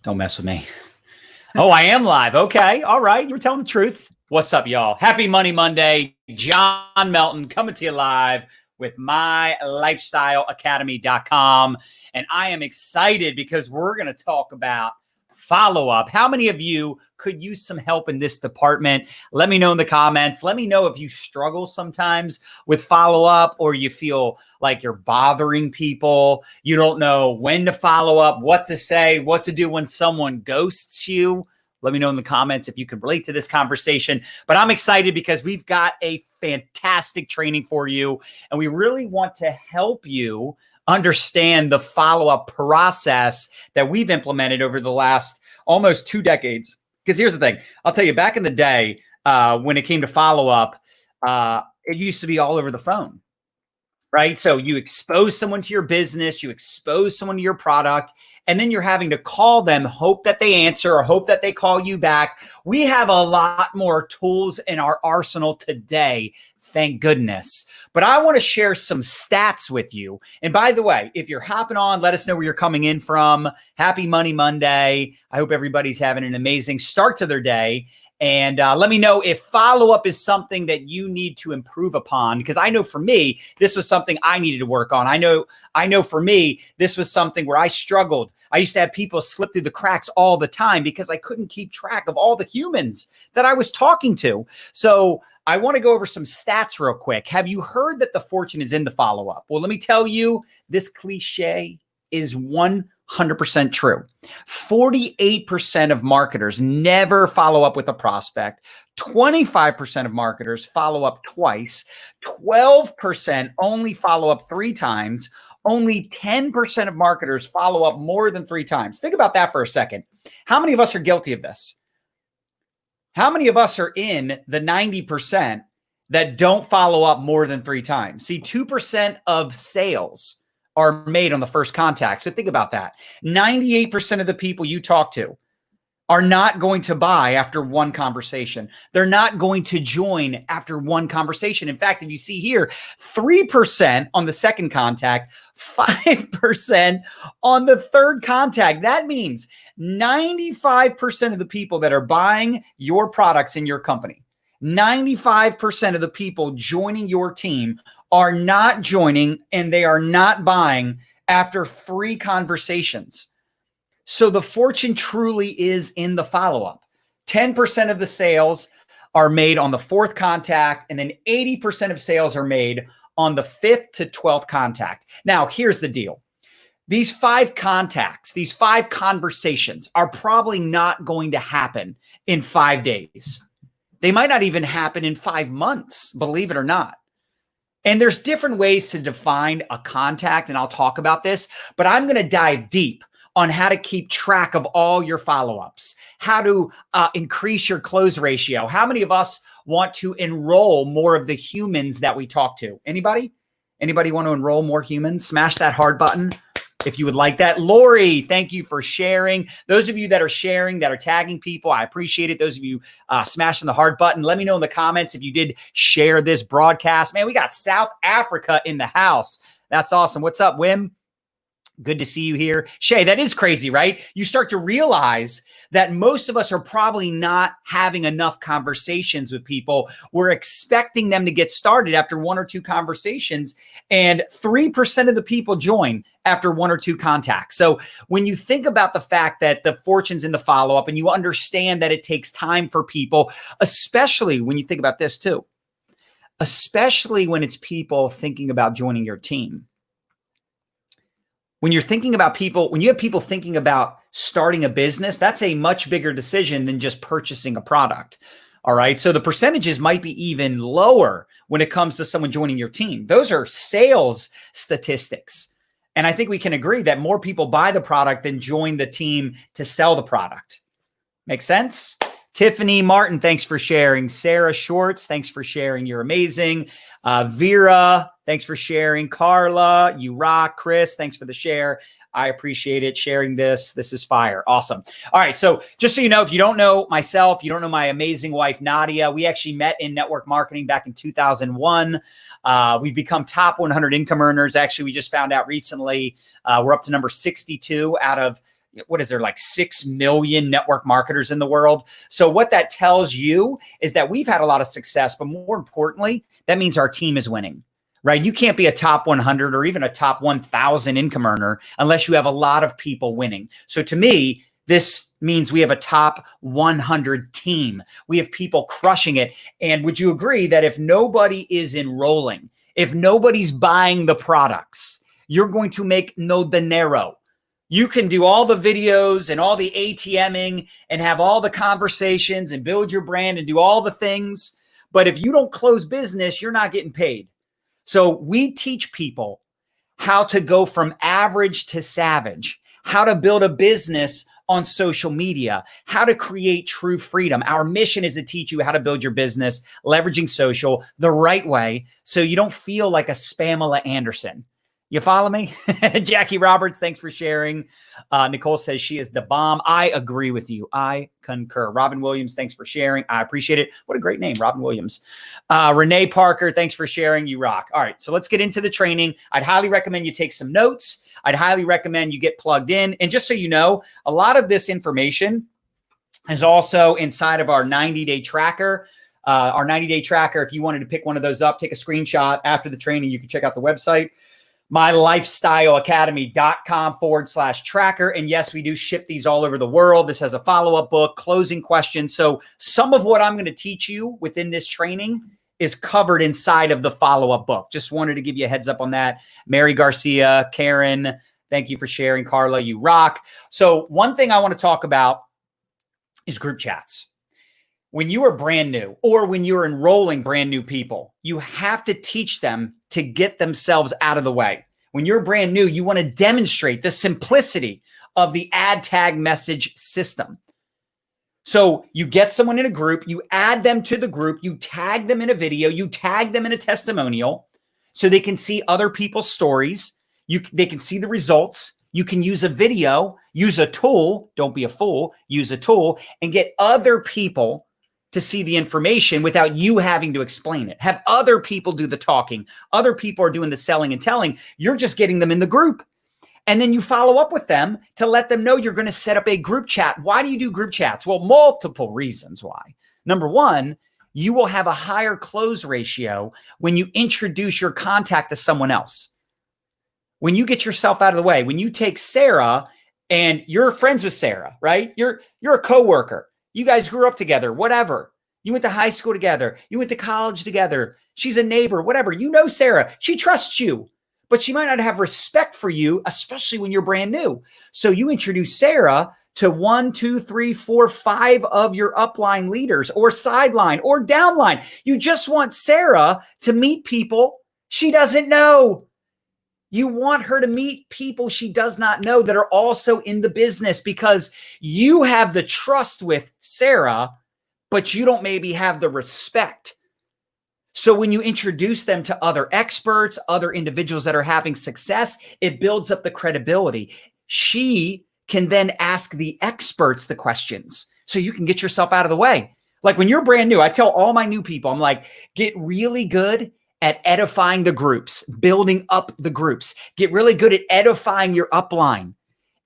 Don't mess with me. Oh, I am live. Okay. All right. You're telling the truth. What's up, y'all? Happy Money Monday. John Melton coming to you live with mylifestyleacademy.com. And I am excited because we're going to talk about follow-up. How many of you could use some help in this department? Let me know in the comments. Let me know if you struggle sometimes with follow-up or you feel like you're bothering people. You don't know when to follow up, what to say, what to do when someone ghosts you. Let me know in the comments if you can relate to this conversation. But I'm excited because we've got a fantastic training for you, and we really want to help you understand the follow-up process that we've implemented over the last almost 2 decades. Because here's the thing. I'll tell you, back in the day, when it came to follow-up, it used to be all over the phone, right? So you expose someone to your business, you expose someone to your product, and then you're having to call them, hope that they answer or hope that they call you back. We have a lot more tools in our arsenal today. Thank goodness. But I want to share some stats with you. And by the way, if you're hopping on, let us know where you're coming in from. Happy Money Monday. I hope everybody's having an amazing start to their day. And let me know if follow-up is something that you need to improve upon, because I know for me, this was something I needed to work on. I know for me, this was something where I struggled. I used to have people slip through the cracks all the time because I couldn't keep track of all the humans that I was talking to. So I want to go over some stats real quick. Have you heard that the fortune is in the follow-up? Well, let me tell you, this cliche is 100% true. 48% of marketers never follow up with a prospect. 25% of marketers follow up twice. 12% only follow up 3 times. Only 10% of marketers follow up more than 3 times. Think about that for a second. How many of us are guilty of this? How many of us are in the 90% that don't follow up more than 3 times? See, 2% of sales are made on the first contact. So think about that. 98% of the people you talk to are not going to buy after 1 conversation. They're not going to join after 1 conversation. In fact, if you see here, 3% on the second contact, 5% on the third contact. That means 95% of the people that are buying your products in your company, 95% of the people joining your team are not joining and they are not buying after 3 conversations. So the fortune truly is in the follow-up. 10% of the sales are made on the 4th contact, and then 80% of sales are made on the 5th to 12th contact. Now, here's the deal. These 5 contacts, these 5 conversations are probably not going to happen in 5 days. They might not even happen in 5 months, believe it or not. And there's different ways to define a contact, and I'll talk about this, but I'm going to dive deep on how to keep track of all your follow-ups, how to increase your close ratio. How many of us want to enroll more of the humans that we talk to? Anybody? Anybody want to enroll more humans? Smash that heart button if you would like that. Lori, thank you for sharing. Those of you that are sharing, that are tagging people, I appreciate it. Those of you smashing the heart button, let me know in the comments if you did share this broadcast. Man, we got South Africa in the house. That's awesome. What's up, Wim? Good to see you here. Shay, that is crazy, right? You start to realize that most of us are probably not having enough conversations with people. We're expecting them to get started after 1 or 2 conversations, and 3% of the people join after 1 or 2 contacts. So when you think about the fact that the fortune's in the follow-up and you understand that it takes time for people, especially when you think about this too, especially when it's people thinking about joining your team. When you're thinking about people, when you have people thinking about starting a business, that's a much bigger decision than just purchasing a product. All right. So the percentages might be even lower when it comes to someone joining your team. Those are sales statistics. And I think we can agree that more people buy the product than join the team to sell the product. Make sense? Tiffany Martin, thanks for sharing. Sarah Schwartz, thanks for sharing. You're amazing. Vera, thanks for sharing. Carla, you rock. Chris, thanks for the share. I appreciate it. Sharing this. This is fire. Awesome. All right. So just so you know, if you don't know myself, you don't know my amazing wife, Nadya, we actually met in network marketing back in 2001. We've become top 100 income earners. Actually, we just found out recently, we're up to number 62 out of what is there, like 6 million network marketers in the world. So what that tells you is that we've had a lot of success, but more importantly, that means our team is winning, right? You can't be a top 100 or even a top 1,000 income earner unless you have a lot of people winning. So to me, this means we have a top 100 team. We have people crushing it. And would you agree that if nobody is enrolling, if nobody's buying the products, you're going to make no dinero? You can do all the videos and all the ATMing and have all the conversations and build your brand and do all the things. But if you don't close business, you're not getting paid. So we teach people how to go from average to savage, how to build a business on social media, how to create true freedom. Our mission is to teach you how to build your business leveraging social the right way so you don't feel like a Spamela Anderson. You follow me? Jackie Roberts, thanks for sharing. Nicole says she is the bomb. I agree with you. I concur. Robin Williams, thanks for sharing. I appreciate it. What a great name, Robin Williams. Renee Parker, thanks for sharing. You rock. All right, so let's get into the training. I'd highly recommend you take some notes. I'd highly recommend you get plugged in. And just so you know, a lot of this information is also inside of our 90-day tracker. Our 90-day tracker, if you wanted to pick one of those up, take a screenshot after the training. You can check out the website, mylifestyleacademy.com/tracker. And yes, we do ship these all over the world. This has a follow-up book, closing questions. So some of what I'm going to teach you within this training is covered inside of the follow-up book. Just wanted to give you a heads up on that. Mary Garcia, Karen, thank you for sharing. Carla, you rock. So one thing I want to talk about is group chats. When you are brand new or when you're enrolling brand new people, you have to teach them to get themselves out of the way. When you're brand new, you want to demonstrate the simplicity of the ad tag message system. So you get someone in a group, you add them to the group, you tag them in a video, you tag them in a testimonial so they can see other people's stories. They can see the results. You can use a video, use a tool, don't be a fool, use a tool and get other people to see the information without you having to explain it. Have other people do the talking. Other people are doing the selling and telling. You're just getting them in the group. And then you follow up with them to let them know you're going to set up a group chat. Why do you do group chats? Well, multiple reasons why. Number one, you will have a higher close ratio when you introduce your contact to someone else. When you get yourself out of the way, when you take Sarah and you're friends with Sarah, right? You're a coworker. You guys grew up together, whatever. You went to high school together. You went to college together. She's a neighbor, whatever. You know Sarah. She trusts you, but she might not have respect for you, especially when you're brand new. So you introduce Sarah to 1, 2, 3, 4, 5 of your upline leaders or sideline or downline. You just want Sarah to meet people she doesn't know. You want her to meet people she does not know that are also in the business because you have the trust with Sarah, but you don't maybe have the respect. So when you introduce them to other experts, other individuals that are having success, it builds up the credibility. She can then ask the experts the questions so you can get yourself out of the way. Like when you're brand new, I tell all my new people, I'm like, get really good at edifying the groups, building up the groups. Get really good at edifying your upline.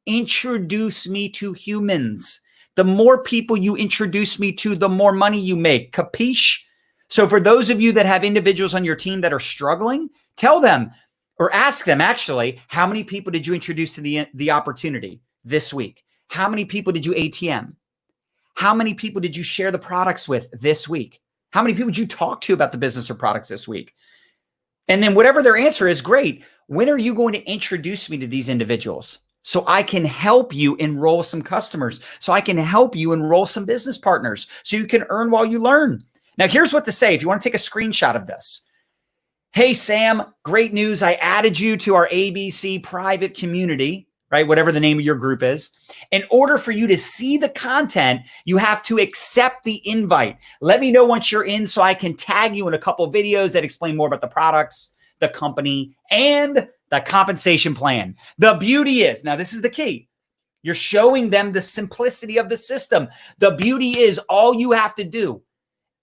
Introduce me to humans. The more people you introduce me to, the more money you make. Capiche? So for those of you that have individuals on your team that are struggling, tell them or ask them actually, how many people did you introduce to the opportunity this week? How many people did you ATM? How many people did you share the products with this week? How many people did you talk to about the business or products this week? And then whatever their answer is, great. When are you going to introduce me to these individuals so I can help you enroll some customers, so I can help you enroll some business partners, so you can earn while you learn? Now, here's what to say if you want to take a screenshot of this. Hey, Sam, great news. I added you to our ABC private community, right? Whatever the name of your group is. In order for you to see the content, you have to accept the invite. Let me know once you're in so I can tag you in a couple of videos that explain more about the products, the company, and the compensation plan. The beauty is, now this is the key. You're showing them the simplicity of the system. The beauty is all you have to do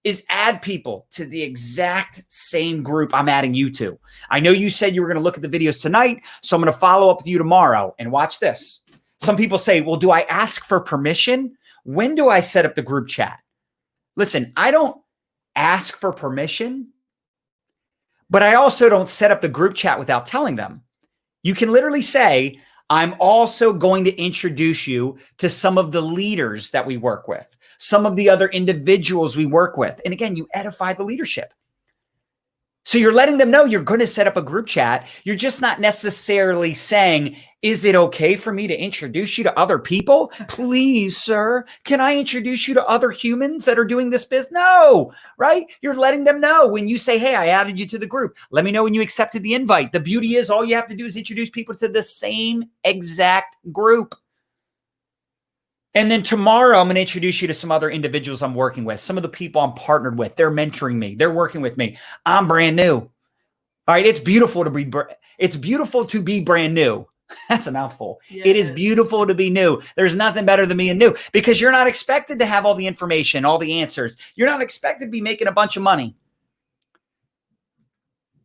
is add people to the exact same group I'm adding you to. I know you said you were going to look at the videos tonight, so I'm going to follow up with you tomorrow and watch this. Some people say, well, do I ask for permission? When do I set up the group chat? Listen, I don't ask for permission, but I also don't set up the group chat without telling them. You can literally say, I'm also going to introduce you to some of the leaders that we work with, some of the other individuals we work with. And again, you edify the leadership. So you're letting them know you're going to set up a group chat. You're just not necessarily saying, is it okay for me to introduce you to other people? Please, sir, can I introduce you to other humans that are doing this business? No, right? You're letting them know when you say, hey, I added you to the group. Let me know when you accepted the invite. The beauty is all you have to do is introduce people to the same exact group. And then tomorrow, I'm going to introduce you to some other individuals I'm working with, some of the people I'm partnered with. They're mentoring me. They're working with me. I'm brand new. All right. It's beautiful to be brand new. That's a mouthful. Yes. It is beautiful to be new. There's nothing better than being new because you're not expected to have all the information, all the answers. You're not expected to be making a bunch of money.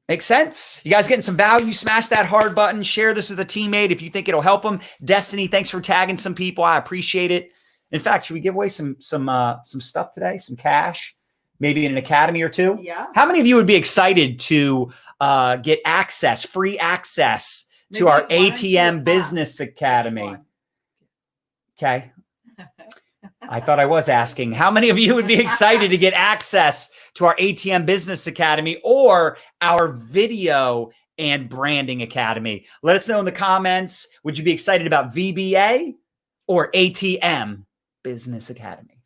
Make sense? You guys getting some value? Smash that hard button. Share this with a teammate if you think it'll help them. Destiny, thanks for tagging some people. I appreciate it. In fact, should we give away some stuff today? Some cash, maybe in an academy or two? Yeah. How many of you would be excited to get access, free access to our ATM Business Academy? Okay. I thought I was asking. How many of you would be excited to get access to our ATM Business Academy or our Video and Branding Academy? Let us know in the comments. Would you be excited about VBA or ATM Business Academy?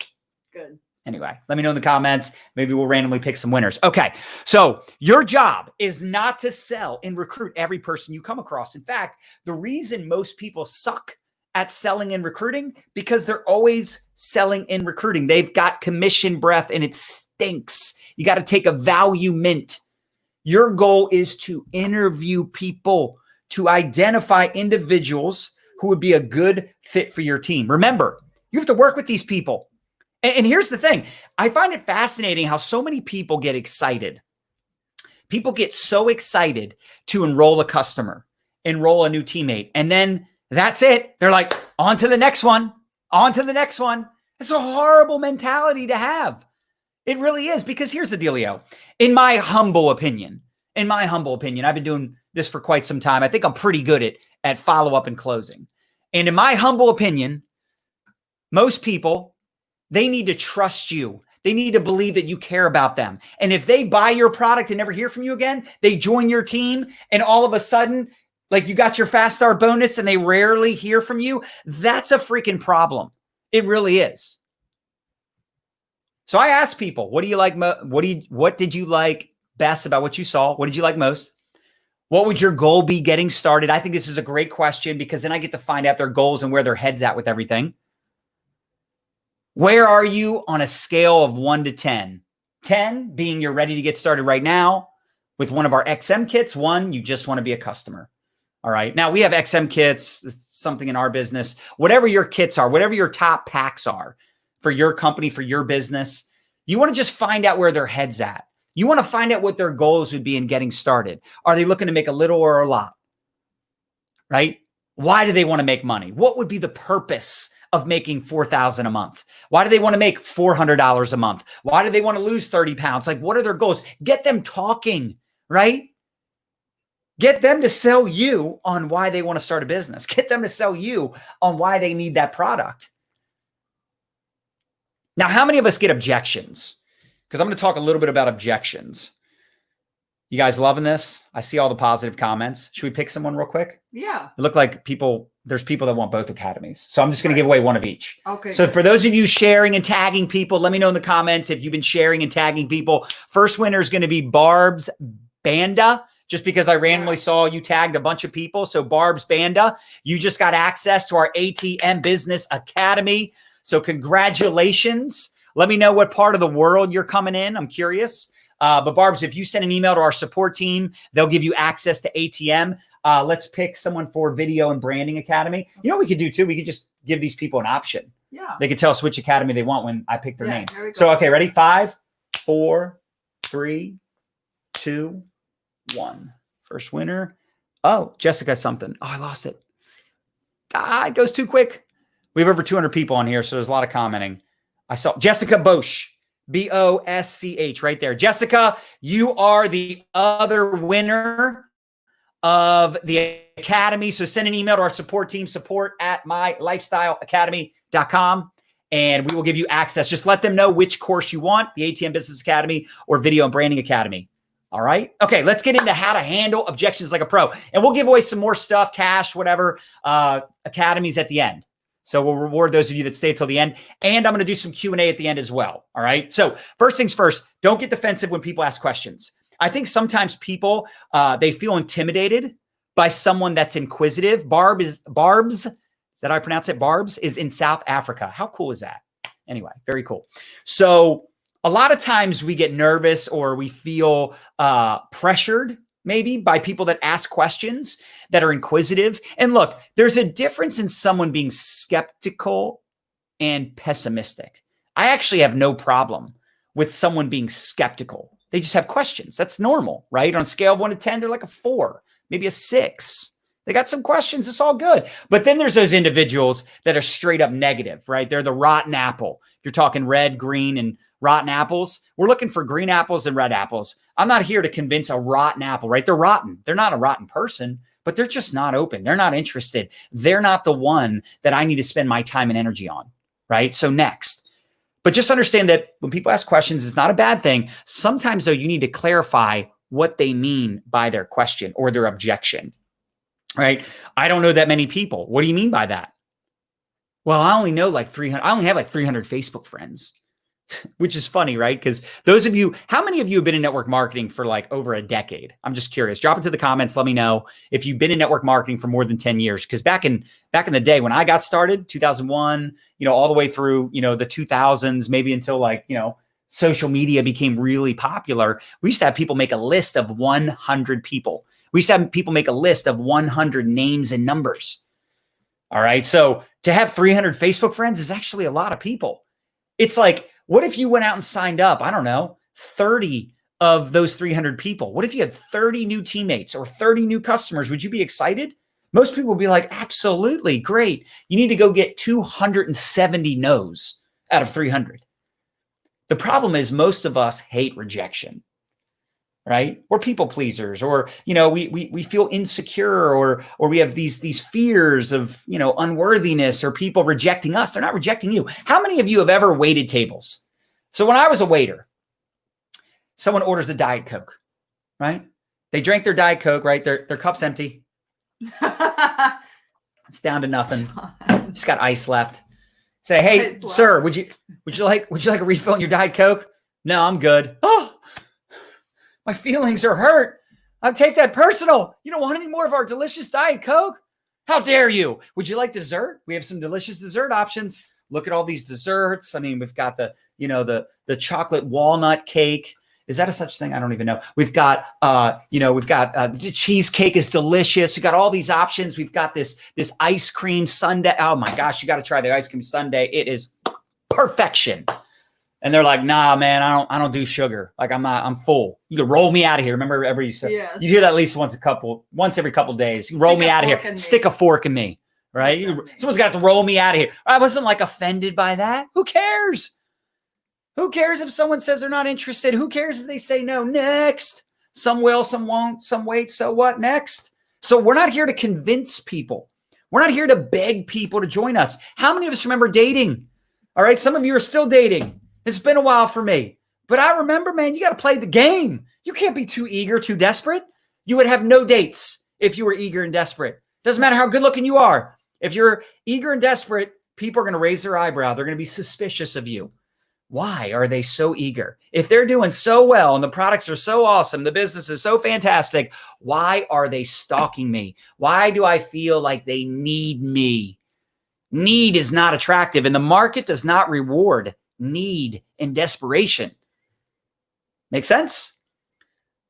Good. Anyway, let me know in the comments. Maybe we'll randomly pick some winners. Okay, so your job is not to sell and recruit every person you come across. In fact, the reason most people suck at selling and recruiting because they're always selling and recruiting. They've got commission breath and it stinks. You got to take a value mint. Your goal is to interview people, to identify individuals who would be a good fit for your team. Remember, you have to work with these people. And here's the thing. I find it fascinating how so many people get excited. People get so excited to enroll a customer, enroll a new teammate, and then that's it. They're like, on to the next one, on to the next one. It's a horrible mentality to have. It really is, because here's the dealio. In my humble opinion, I've been doing this for quite some time. I think I'm pretty good at follow-up and closing. And in my humble opinion, most people, they need to trust you. They need to believe that you care about them. And if they buy your product and never hear from you again, they join your team and all of a sudden, like you got your fast start bonus and they rarely hear from you, that's a freaking problem. It really is. So I asked people, what do you like? What did you like best about what you saw? What did you like most? What would your goal be getting started? I think this is a great question because then I get to find out their goals and where their head's at with everything. Where are you on a scale of 1 to 10? 10 being you're ready to get started right now with one of our XM kits. 1, you just want to be a customer. All right. Now we have XM kits, something in our business, whatever your kits are, whatever your top packs are for your company, for your business, you want to just find out where their head's at. You want to find out what their goals would be in getting started. Are they looking to make a little or a lot? Right? Why do they want to make money? What would be the purpose of making $4,000 a month? Why do they want to make $400 a month? Why do they want to lose 30 pounds? Like, what are their goals? Get them talking, right? Get them to sell you on why they want to start a business. Get them to sell you on why they need that product. Now, how many of us get objections? Because I'm going to talk a little bit about objections. You guys loving this? I see all the positive comments. Should we pick someone real quick? Yeah. It looked like there's people that want both academies. So I'm just going to give away one of each. Okay. So for those of you sharing and tagging people, let me know in the comments if you've been sharing and tagging people. First winner is going to be Barb's Banda. Just because I randomly saw you tagged a bunch of people. So Barb's Banda, you just got access to our ATM Business Academy. So congratulations. Let me know what part of the world you're coming in. I'm curious. But Barb's, if you send an email to our support team, they'll give you access to ATM. Let's pick someone for Video and Branding Academy. You know what we could do too? We could just give these people an option. Yeah. They could tell us which academy they want when I pick their name. So, okay, ready? 5, 4, 3, 2, 1. First winner. Oh, Jessica something. Oh, I lost it. It goes too quick. We have over 200 people on here, so there's a lot of commenting. I saw Jessica Bosch, Bosch, right there. Jessica, you are the other winner of the Academy. So send an email to our support team, support@mylifestyleacademy.com, and we will give you access. Just let them know which course you want, the ATM Business Academy or Video and Branding Academy. All right. Okay, let's get into how to handle objections like a pro. And we'll give away some more stuff, cash, whatever, academies at the end. So we'll reward those of you that stay till the end. And I'm going to do some Q&A at the end as well. All right. So first things first, don't get defensive when people ask questions. I think sometimes people, they feel intimidated by someone that's inquisitive. Barb's, is that how I pronounce it? Barb's is in South Africa. How cool is that? Anyway, very cool. So a lot of times we get nervous or we feel pressured maybe by people that ask questions that are inquisitive. And look, there's a difference in someone being skeptical and pessimistic. I actually have no problem with someone being skeptical. They just have questions. That's normal, right? On a scale of 1 to 10, they're like a 4, maybe a 6. They got some questions. It's all good. But then there's those individuals that are straight up negative, right? They're the rotten apple. If you're talking red, green, and rotten apples, we're looking for green apples and red apples. I'm not here to convince a rotten apple, right? They're rotten. They're not a rotten person, but they're just not open. They're not interested. They're not the one that I need to spend my time and energy on, right? So next. But just understand that when people ask questions, it's not a bad thing. Sometimes, though, you need to clarify what they mean by their question or their objection, right? I don't know that many people. What do you mean by that? Well, I only know like 300. I only have like 300 Facebook friends. Which is funny, right? Because those of you, how many of you have been in network marketing for like over a decade? I'm just curious. Drop into the comments. Let me know if you've been in network marketing for more than 10 years. Because back in the day when I got started, 2001, all the way through, the 2000s, maybe until like, social media became really popular. We used to have people make a list of 100 people. We used to have people make a list of 100 names and numbers. All right. So to have 300 Facebook friends is actually a lot of people. It's like, what if you went out and signed up, I don't know, 30 of those 300 people? What if you had 30 new teammates or 30 new customers? Would you be excited? Most people would be like, absolutely, great. You need to go get 270 no's out of 300. The problem is most of us hate rejection, right? We're people pleasers, or, we feel insecure, or we have these fears of, unworthiness or people rejecting us. They're not rejecting you. How many of you have ever waited tables? So when I was a waiter, someone orders a Diet Coke, right? They drank their Diet Coke, right? Their cup's empty. It's down to nothing. Just got ice left. Say, hey, sir, would you like a refill on your Diet Coke? No, I'm good. Oh, my feelings are hurt. I take that personal. You don't want any more of our delicious Diet Coke? How dare you? Would you like dessert? We have some delicious dessert options. Look at all these desserts. I mean, we've got the chocolate walnut cake. Is that a such thing? I don't even know. We've got, the cheesecake is delicious. You got all these options. We've got this ice cream sundae. Oh my gosh, you got to try the ice cream sundae. It is perfection. And they're like, nah, man, I don't do sugar. Like I'm full. You can roll me out of here. Remember everybody said, yes. You hear that at least once every couple of days. You roll me out of here. Stick a fork in me, right? Someone's got to roll me out of here. I wasn't like offended by that. Who cares? Who cares if someone says they're not interested? Who cares if they say no? Next. Some will, some won't, some wait. So what? Next. So we're not here to convince people. We're not here to beg people to join us. How many of us remember dating? All right. Some of you are still dating. It's been a while for me, but I remember, man, you got to play the game. You can't be too eager, too desperate. You would have no dates if you were eager and desperate. Doesn't matter how good looking you are. If you're eager and desperate, people are going to raise their eyebrow. They're going to be suspicious of you. Why are they so eager? If they're doing so well and the products are so awesome, the business is so fantastic, why are they stalking me? Why do I feel like they need me? Need is not attractive, and the market does not reward need and desperation. Make sense?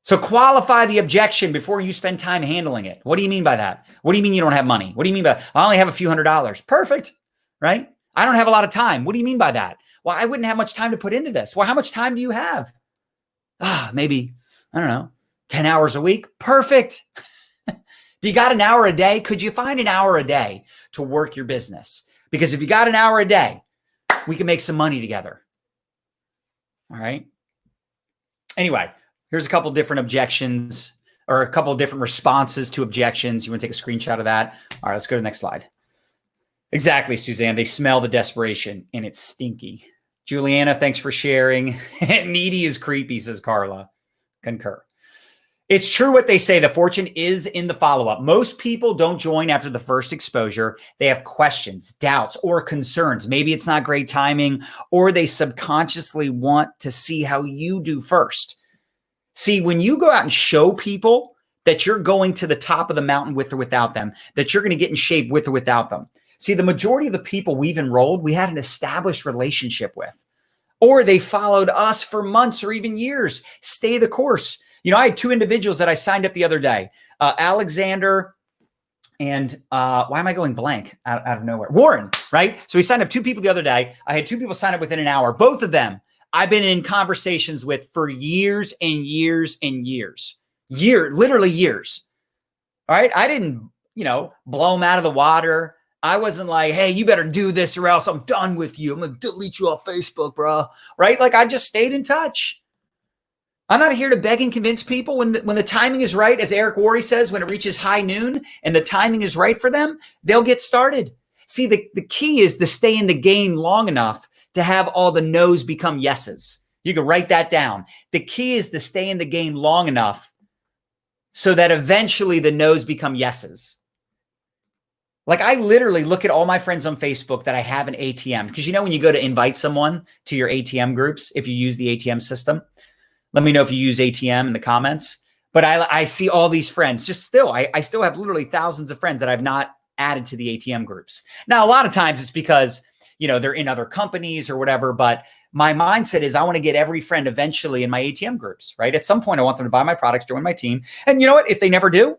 So qualify the objection before you spend time handling it. What do you mean by that? What do you mean you don't have money? What do you mean by, I only have a few $100s? Perfect, right? I don't have a lot of time. What do you mean by that? Well, I wouldn't have much time to put into this. Well, how much time do you have? Maybe, I don't know, 10 hours a week. Perfect. If you got an hour a day, could you find an hour a day to work your business? Because if you got an hour a day, we can make some money together. All right. Anyway, here's a couple different objections or a couple different responses to objections. You want to take a screenshot of that? All right, let's go to the next slide. Exactly, Suzanne. They smell the desperation and it's stinky. Juliana, thanks for sharing. Needy is creepy, says Carla. Concur. It's true what they say. The fortune is in the follow-up. Most people don't join after the first exposure. They have questions, doubts, or concerns. Maybe it's not great timing, or they subconsciously want to see how you do first. See, when you go out and show people that you're going to the top of the mountain with or without them, that you're going to get in shape with or without them. See, the majority of the people we've enrolled, we had an established relationship with, or they followed us for months or even years. Stay the course. You know, I had two individuals that I signed up the other day, Alexander and why am I going blank out of nowhere? Warren, right? So we signed up two people the other day. I had two people sign up within an hour. Both of them I've been in conversations with for years and years and years. Literally years. All right. I didn't, blow them out of the water. I wasn't like, hey, you better do this or else I'm done with you. I'm going to delete you off Facebook, bro. Right? Like I just stayed in touch. I'm not here to beg and convince people when the timing is right. As Eric Worre says, when it reaches high noon and the timing is right for them, they'll get started. See, the key is to stay in the game long enough to have all the no's become yeses. You can write that down. The key is to stay in the game long enough so that eventually the no's become yeses. Like I literally look at all my friends on Facebook that I have an ATM, because when you go to invite someone to your ATM groups, if you use the ATM system, let me know if you use ATM in the comments. But I see all these friends I still have literally thousands of friends that I've not added to the ATM groups. Now, a lot of times it's because, they're in other companies or whatever, but my mindset is I want to get every friend eventually in my ATM groups, right? At some point, I want them to buy my products, join my team. And you know what? If they never do,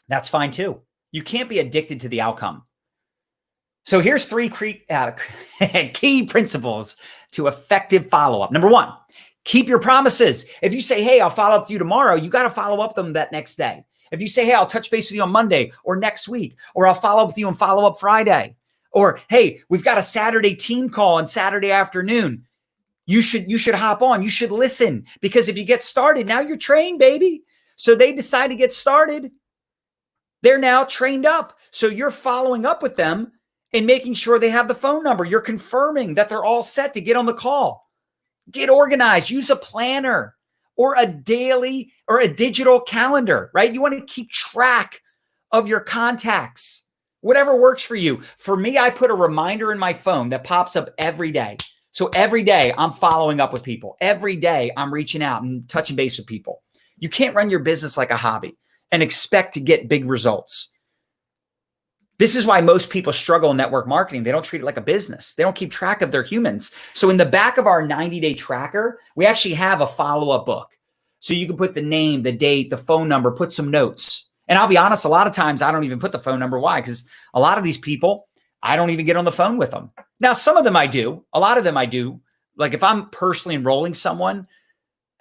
that's fine too. You can't be addicted to the outcome. So here's three key principles to effective follow-up. Number one, keep your promises. If you say, hey, I'll follow up with you tomorrow, you got to follow up them that next day. If you say, hey, I'll touch base with you on Monday or next week, or I'll follow up with you on follow-up Friday, or hey, we've got a Saturday team call on Saturday afternoon. You should hop on. You should listen, because if you get started, now you're trained, baby. So they decide to get started. They're now trained up. So you're following up with them and making sure they have the phone number. You're confirming that they're all set to get on the call. Get organized. Use a planner or a daily or a digital calendar, right? You want to keep track of your contacts, whatever works for you. For me, I put a reminder in my phone that pops up every day. So every day I'm following up with people. Every day I'm reaching out and touching base with people. You can't run your business like a hobby and expect to get big results. This is why most people struggle in network marketing. They don't treat it like a business. They don't keep track of their humans. So in the back of our 90-day tracker, we actually have a follow-up book. So you can put the name, the date, the phone number, put some notes. And I'll be honest, a lot of times I don't even put the phone number. Why? Because a lot of these people, I don't even get on the phone with them. Now, some of them I do. A lot of them I do. Like if I'm personally enrolling someone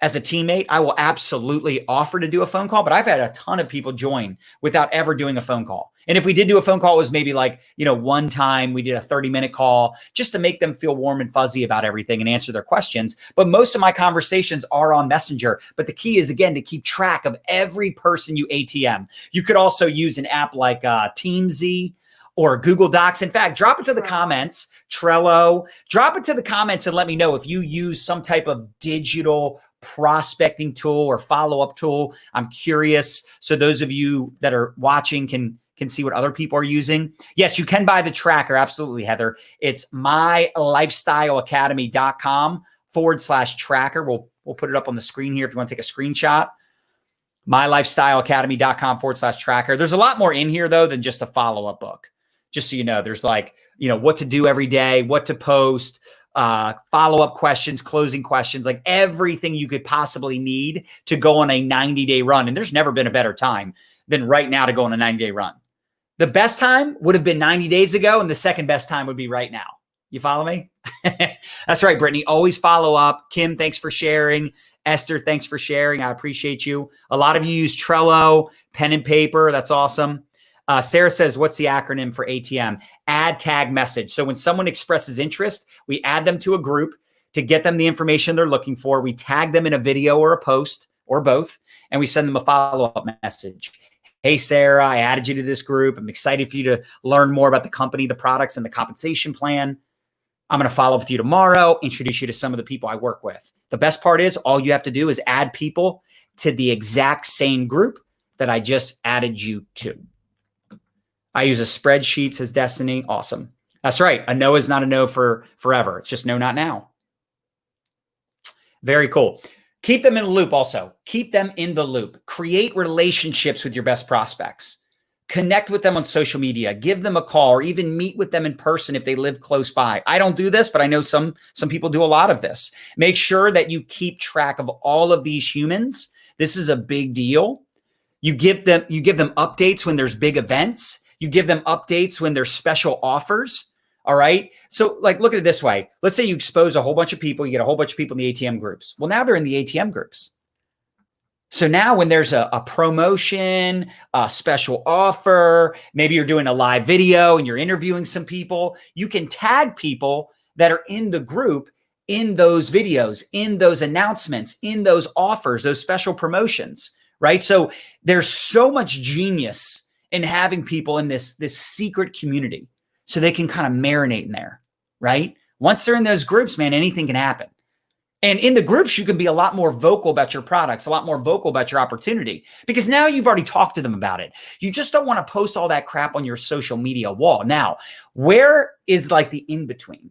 as a teammate, I will absolutely offer to do a phone call, but I've had a ton of people join without ever doing a phone call. And if we did do a phone call, it was maybe like, one time we did a 30-minute call just to make them feel warm and fuzzy about everything and answer their questions. But most of my conversations are on Messenger. But the key is, again, to keep track of every person you ATM. You could also use an app like TeamZ or Google Docs. In fact, drop it to the comments, Trello, drop it to the comments and let me know if you use some type of digital prospecting tool or follow-up tool. I'm curious. So those of you that are watching can see what other people are using. Yes, you can buy the tracker. Absolutely, Heather. It's mylifestyleacademy.com/tracker. We'll put it up on the screen here if you want to take a screenshot. mylifestyleacademy.com/tracker. There's a lot more in here though than just a follow-up book. Just so you know, there's what to do every day, what to post, follow-up questions, closing questions, like everything you could possibly need to go on a 90-day run. And there's never been a better time than right now to go on a 90-day run. The best time would have been 90 days ago, and the second best time would be right now. You follow me? That's right, Brittany. Always follow up. Kim, thanks for sharing. Esther, thanks for sharing. I appreciate you. A lot of you use Trello, pen and paper. That's awesome. Sarah says, what's the acronym for ATM? Add, tag, message. So when someone expresses interest, we add them to a group to get them the information they're looking for. We tag them in a video or a post or both, and we send them a follow-up message. Hey, Sarah, I added you to this group. I'm excited for you to learn more about the company, the products, and the compensation plan. I'm going to follow up with you tomorrow, introduce you to some of the people I work with. The best part is all you have to do is add people to the exact same group that I just added you to. I use a spreadsheet, says Destiny. Awesome. That's right. A no is not a no for forever. It's just no, not now. Very cool. Keep them in the loop also. Keep them in the loop. Create relationships with your best prospects. Connect with them on social media. Give them a call or even meet with them in person if they live close by. I don't do this, but I know some people do a lot of this. Make sure that you keep track of all of these humans. This is a big deal. You give them updates when there's big events. You give them updates when there's special offers. All right. So like, look at it this way. Let's say you expose a whole bunch of people, you get a whole bunch of people in the ATM groups. Well, now they're in the ATM groups. So now when there's a promotion, a special offer, maybe you're doing a live video and you're interviewing some people, you can tag people that are in the group in those videos, in those announcements, in those offers, those special promotions, right? So there's so much genius in having people in this secret community so they can kind of marinate in there, right? Once they're in those groups, man, anything can happen. And in the groups, you can be a lot more vocal about your products, a lot more vocal about your opportunity, because now you've already talked to them about it. You just don't want to post all that crap on your social media wall. Now, where is like the in-between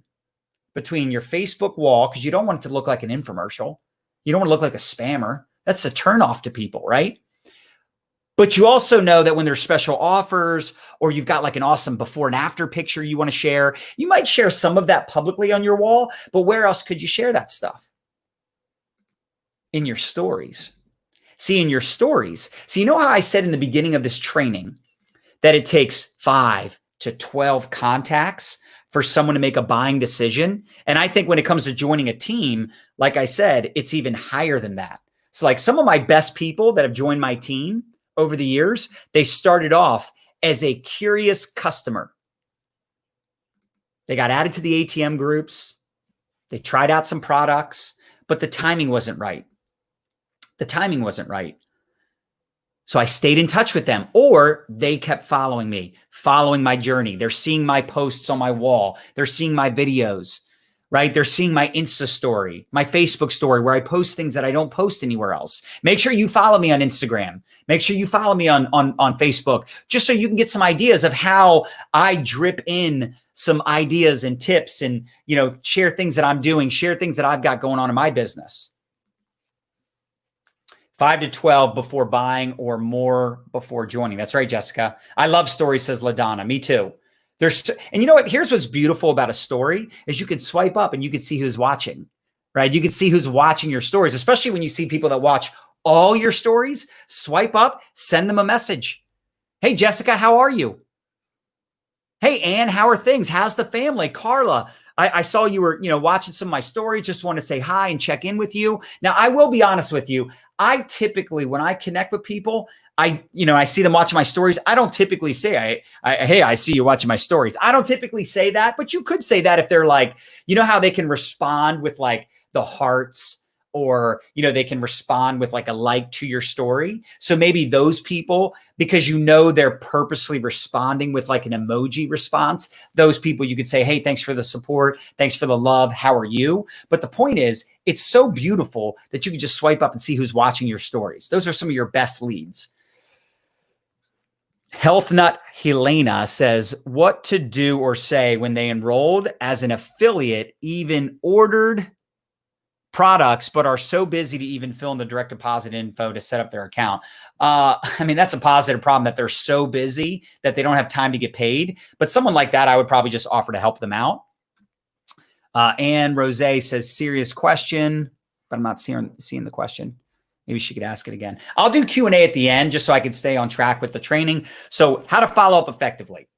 between your Facebook wall, because you don't want it to look like an infomercial. You don't want to look like a spammer. That's a turnoff to people, right? But you also know that when there's special offers or you've got like an awesome before and after picture you want to share, you might share some of that publicly on your wall, but where else could you share that stuff? In your stories. See, in your stories. So you know how I said in the beginning of this training that it takes 5 to 12 contacts for someone to make a buying decision? And I think when it comes to joining a team, like I said, it's even higher than that. So like some of my best people that have joined my team over the years, they started off as a curious customer. They got added to the ATM groups. They tried out some products, but the timing wasn't right. The timing wasn't right. So I stayed in touch with them, or they kept following me, following my journey. They're seeing my posts on my wall. They're seeing my videos, right? They're seeing my Insta story, my Facebook story, where I post things that I don't post anywhere else. Make sure you follow me on Instagram. Make sure you follow me on Facebook, just so you can get some ideas of how I drip in some ideas and tips and, you know, share things that I'm doing, share things that I've got going on in my business. 5 to 12 before buying or more before joining. That's right, Jessica. I love stories, says LaDonna. Me too. And you know what? Here's what's beautiful about a story is you can swipe up and you can see who's watching, right? You can see who's watching your stories, especially when you see people that watch all your stories. Swipe up, send them a message. Hey, Jessica, how are you? Hey, Ann, how are things? How's the family? Carla, I saw you were, watching some of my stories. Just want to say hi and check in with you. Now, I will be honest with you. I typically, when I connect with people, I see them watching my stories. I don't typically say, hey, I see you watching my stories. I don't typically say that, but you could say that if they're like, you know how they can respond with like the hearts, or, they can respond with like a like to your story. So maybe those people, because they're purposely responding with like an emoji response, those people you could say, hey, thanks for the support. Thanks for the love. How are you? But the point is, it's so beautiful that you can just swipe up and see who's watching your stories. Those are some of your best leads. Health Nut Helena says, what to do or say when they enrolled as an affiliate, even ordered products, but are so busy to even fill in the direct deposit info to set up their account. That's a positive problem, that they're so busy that they don't have time to get paid. But someone like that, I would probably just offer to help them out. Anne Rose says, serious question, but I'm not seeing the question. Maybe she could ask it again. I'll do Q&A at the end just so I can stay on track with the training. So how to follow up effectively.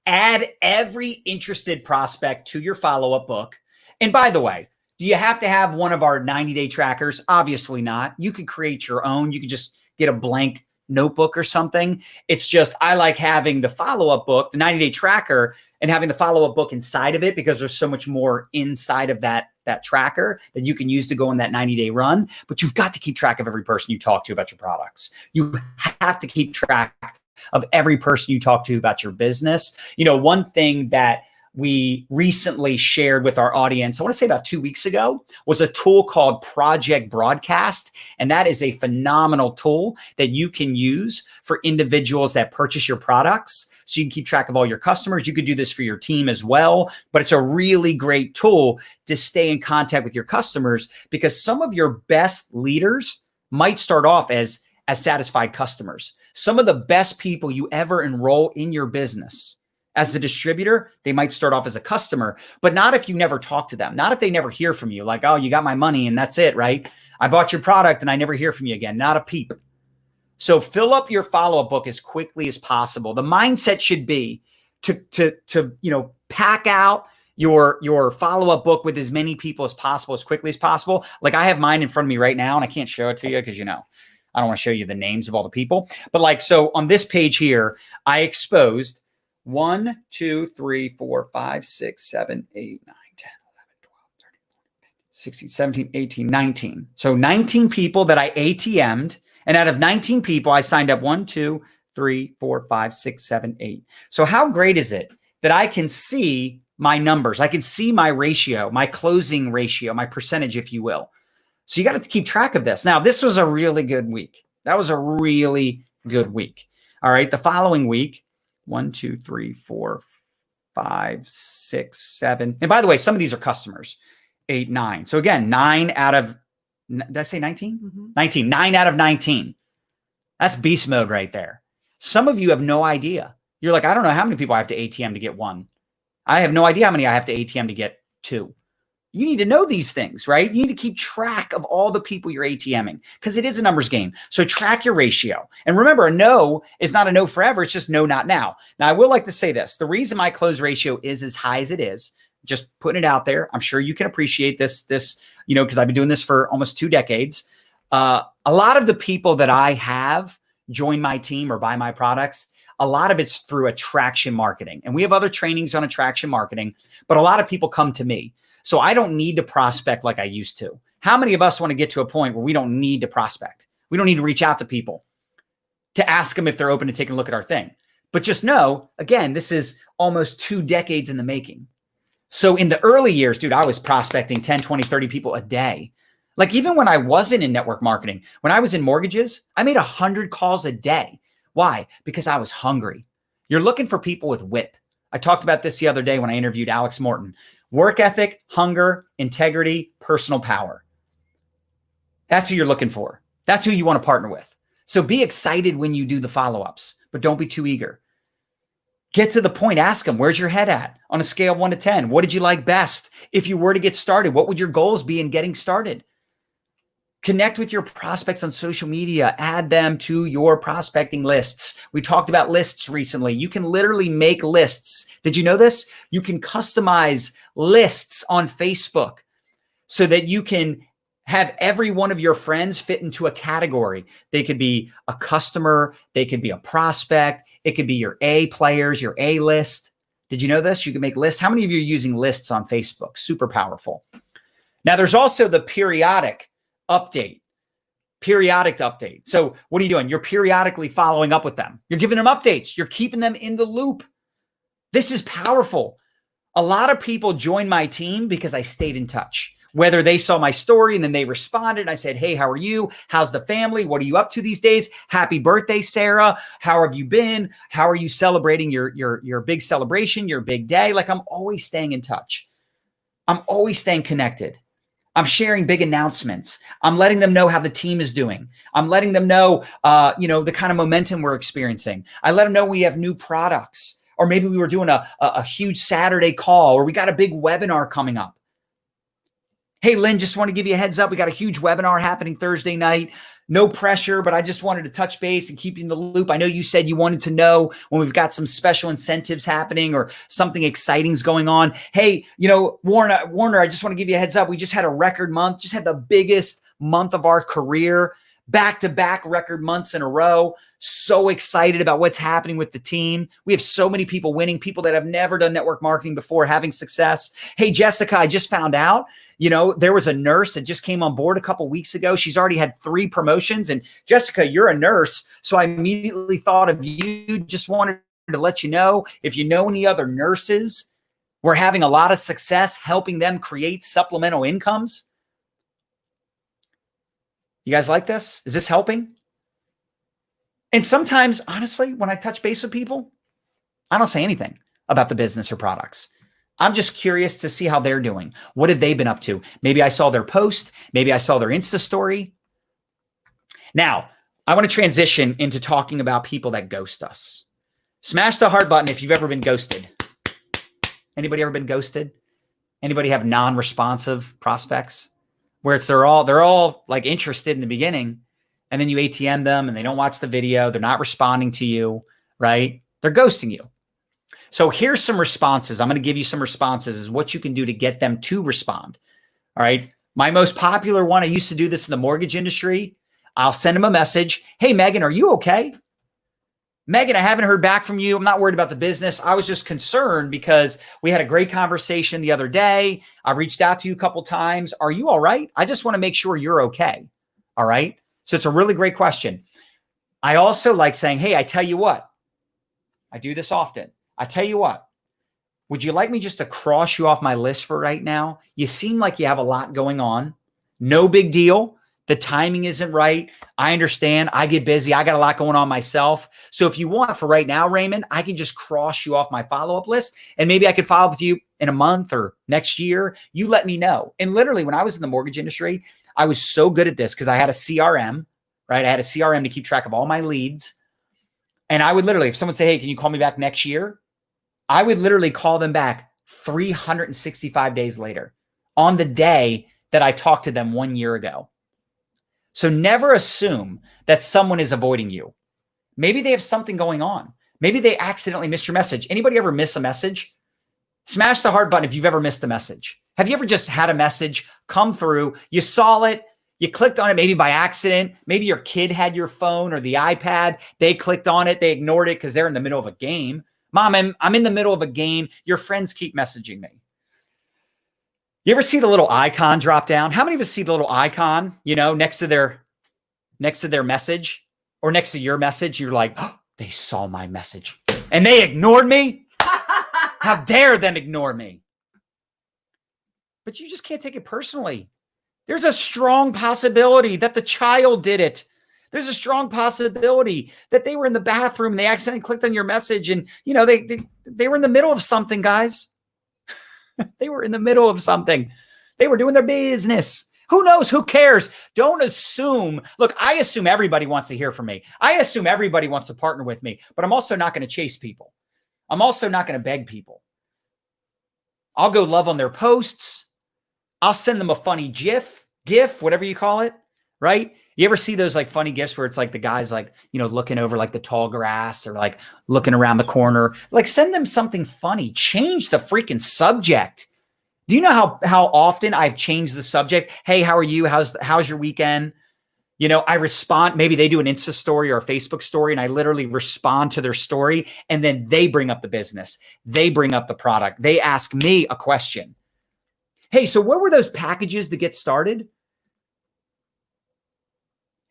Add every interested prospect to your follow-up book. And by the way, Do you have to have one of our 90-day trackers? Obviously not. You could create your own. You could just get a blank notebook or something. It's just, I like having the follow-up book, the 90-day tracker, and having the follow-up book inside of it because there's so much more inside of that tracker that you can use to go on that 90-day run. But you've got to keep track of every person you talk to about your products. You have to keep track of every person you talk to about your business. You know, one thing that we recently shared with our audience, I want to say about 2 weeks ago, was a tool called Project Broadcast. And that is a phenomenal tool that you can use for individuals that purchase your products. So you can keep track of all your customers. You could do this for your team as well, but it's a really great tool to stay in contact with your customers because some of your best leaders might start off as satisfied customers. Some of the best people you ever enroll in your business as a distributor, they might start off as a customer, but not if you never talk to them, not if they never hear from you. Like, oh, you got my money and that's it, right? I bought your product and I never hear from you again. Not a peep. So fill up your follow-up book as quickly as possible. The mindset should be to pack out your follow-up book with as many people as possible, as quickly as possible. Like I have mine in front of me right now and I can't show it to you because, I don't want to show you the names of all the people. But like, so on this page here, I exposed 1, 2, 3, 4, 5, 6, 7, 8, 9, 10, 11, 12, 13, 14, 15, 16, 17, 18, 19. So 19 people that I ATM'd. And out of 19 people, I signed up 1, 2, 3, 4, 5, 6, 7, 8. So how great is it that I can see my numbers? I can see my ratio, my closing ratio, my percentage, if you will. So you got to keep track of this. Now, this was a really good week. That was a really good week. All right. The following week, 1, 2, 3, 4, 5, 6, 7. And by the way, some of these are customers. 8, 9. So again, 9 out of, did I say 19? Mm-hmm. 19. 9 out of 19. That's beast mode right there. Some of you have no idea. You're like, I don't know how many people I have to ATM to get 1. I have no idea how many I have to ATM to get 2. You need to know these things, right? You need to keep track of all the people you're ATMing because it is a numbers game. So track your ratio. And remember, a no is not a no forever. It's just no, not now. Now, I will like to say this. The reason my close ratio is as high as it is, just putting it out there, I'm sure you can appreciate this, because I've been doing this for almost 2 decades. A lot of the people that I have join my team or buy my products, a lot of it's through attraction marketing. And we have other trainings on attraction marketing, but a lot of people come to me. So I don't need to prospect like I used to. How many of us want to get to a point where we don't need to prospect? We don't need to reach out to people to ask them if they're open to taking a look at our thing. But just know, again, this is almost 2 decades in the making. So in the early years, dude, I was prospecting 10, 20, 30 people a day. Like even when I wasn't in network marketing, when I was in mortgages, I made 100 calls a day. Why? Because I was hungry. You're looking for people with whip. I talked about this the other day when I interviewed Alex Morton. Work ethic, hunger, integrity, personal power. That's who you're looking for. That's who you want to partner with. So be excited when you do the follow-ups, but don't be too eager. Get to the point. Ask them, where's your head at on a scale of 1 to 10? What did you like best? If you were to get started, what would your goals be in getting started? Connect with your prospects on social media. Add them to your prospecting lists. We talked about lists recently. You can literally make lists. Did you know this? You can customize lists on Facebook so that you can have every one of your friends fit into a category. They could be a customer. They could be a prospect. It could be your A players, your A list. Did you know this? You can make lists. How many of you are using lists on Facebook? Super powerful. Now, there's also the periodic update. So what are you doing? You're periodically following up with them. You're giving them updates. You're keeping them in the loop. This is powerful. A lot of people join my team because I stayed in touch. Whether they saw my story and then they responded. I said, hey, how are you? How's the family? What are you up to these days? Happy birthday, Sarah. How have you been? How are you celebrating your big celebration, your big day? Like I'm always staying in touch. I'm always staying connected. I'm sharing big announcements. I'm letting them know how the team is doing. I'm letting them know, the kind of momentum we're experiencing. I let them know we have new products, or maybe we were doing a huge Saturday call, or we got a big webinar coming up. Hey, Lynn, just want to give you a heads up. We got a huge webinar happening Thursday night. No pressure, but I just wanted to touch base and keep you in the loop. I know you said you wanted to know when we've got some special incentives happening or something exciting's going on. Hey, Warner, I just want to give you a heads up. We just had a record month, just had the biggest month of our career, back-to-back record months in a row. So excited about what's happening with the team. We have so many people winning, people that have never done network marketing before having success. Hey, Jessica, I just found out, there was a nurse that just came on board a couple weeks ago. She's already had 3 promotions. And Jessica, you're a nurse. So I immediately thought of you. Just wanted to let you know, if you know any other nurses, we're having a lot of success helping them create supplemental incomes. You guys like this? Is this helping? And sometimes, honestly, when I touch base with people, I don't say anything about the business or products. I'm just curious to see how they're doing. What have they been up to? Maybe I saw their post. Maybe I saw their Insta story. Now, I want to transition into talking about people that ghost us. Smash the heart button if you've ever been ghosted. Anybody ever been ghosted? Anybody have non-responsive prospects where they're all like interested in the beginning, and then you ATM them and they don't watch the video. They're not responding to you, right? They're ghosting you. So here's some responses. I'm going to give you some responses is what you can do to get them to respond. All right. My most popular one, I used to do this in the mortgage industry. I'll send them a message. Hey, Megan, are you okay? Megan, I haven't heard back from you. I'm not worried about the business. I was just concerned because we had a great conversation the other day. I've reached out to you a couple times. Are you all right? I just want to make sure you're okay. All right. So it's a really great question. I also like saying, hey, I tell you what, I do this often. I tell you what, would you like me just to cross you off my list for right now? You seem like you have a lot going on. No big deal. The timing isn't right. I understand. I get busy. I got a lot going on myself. So if you want for right now, Raymond, I can just cross you off my follow-up list and maybe I could follow up with you in a month or next year. You let me know. And literally when I was in the mortgage industry, I was so good at this because I had a CRM, right? I had a CRM to keep track of all my leads. And I would literally, if someone say, hey, can you call me back next year? I would literally call them back 365 days later on the day that I talked to them 1 year ago. So never assume that someone is avoiding you. Maybe they have something going on. Maybe they accidentally missed your message. Anybody ever miss a message? Smash the heart button if you've ever missed a message. Have you ever just had a message come through? You saw it. You clicked on it maybe by accident. Maybe your kid had your phone or the iPad. They clicked on it. They ignored it because they're in the middle of a game. Mom, I'm in the middle of a game. Your friends keep messaging me. You ever see the little icon drop down? How many of us see the little icon, next to their message or next to your message? You're like, oh, they saw my message and they ignored me. How dare them ignore me? But you just can't take it personally. There's a strong possibility that the child did it. There's a strong possibility that they were in the bathroom and they accidentally clicked on your message and, they were in the middle of something, guys. They were in the middle of something. They were doing their business. Who knows? Who cares? Don't assume. Look, I assume everybody wants to hear from me. I assume everybody wants to partner with me, but I'm also not going to chase people. I'm also not going to beg people. I'll go love on their posts. I'll send them a funny GIF, whatever you call it, right? You ever see those like funny GIFs where it's like the guy's like, looking over like the tall grass or like looking around the corner? Like send them something funny. Change the freaking subject. Do you know how often I've changed the subject? Hey, how are you? How's your weekend? I respond. Maybe they do an Insta story or a Facebook story and I literally respond to their story and then they bring up the business. They bring up the product. They ask me a question. Hey, so what were those packages to get started?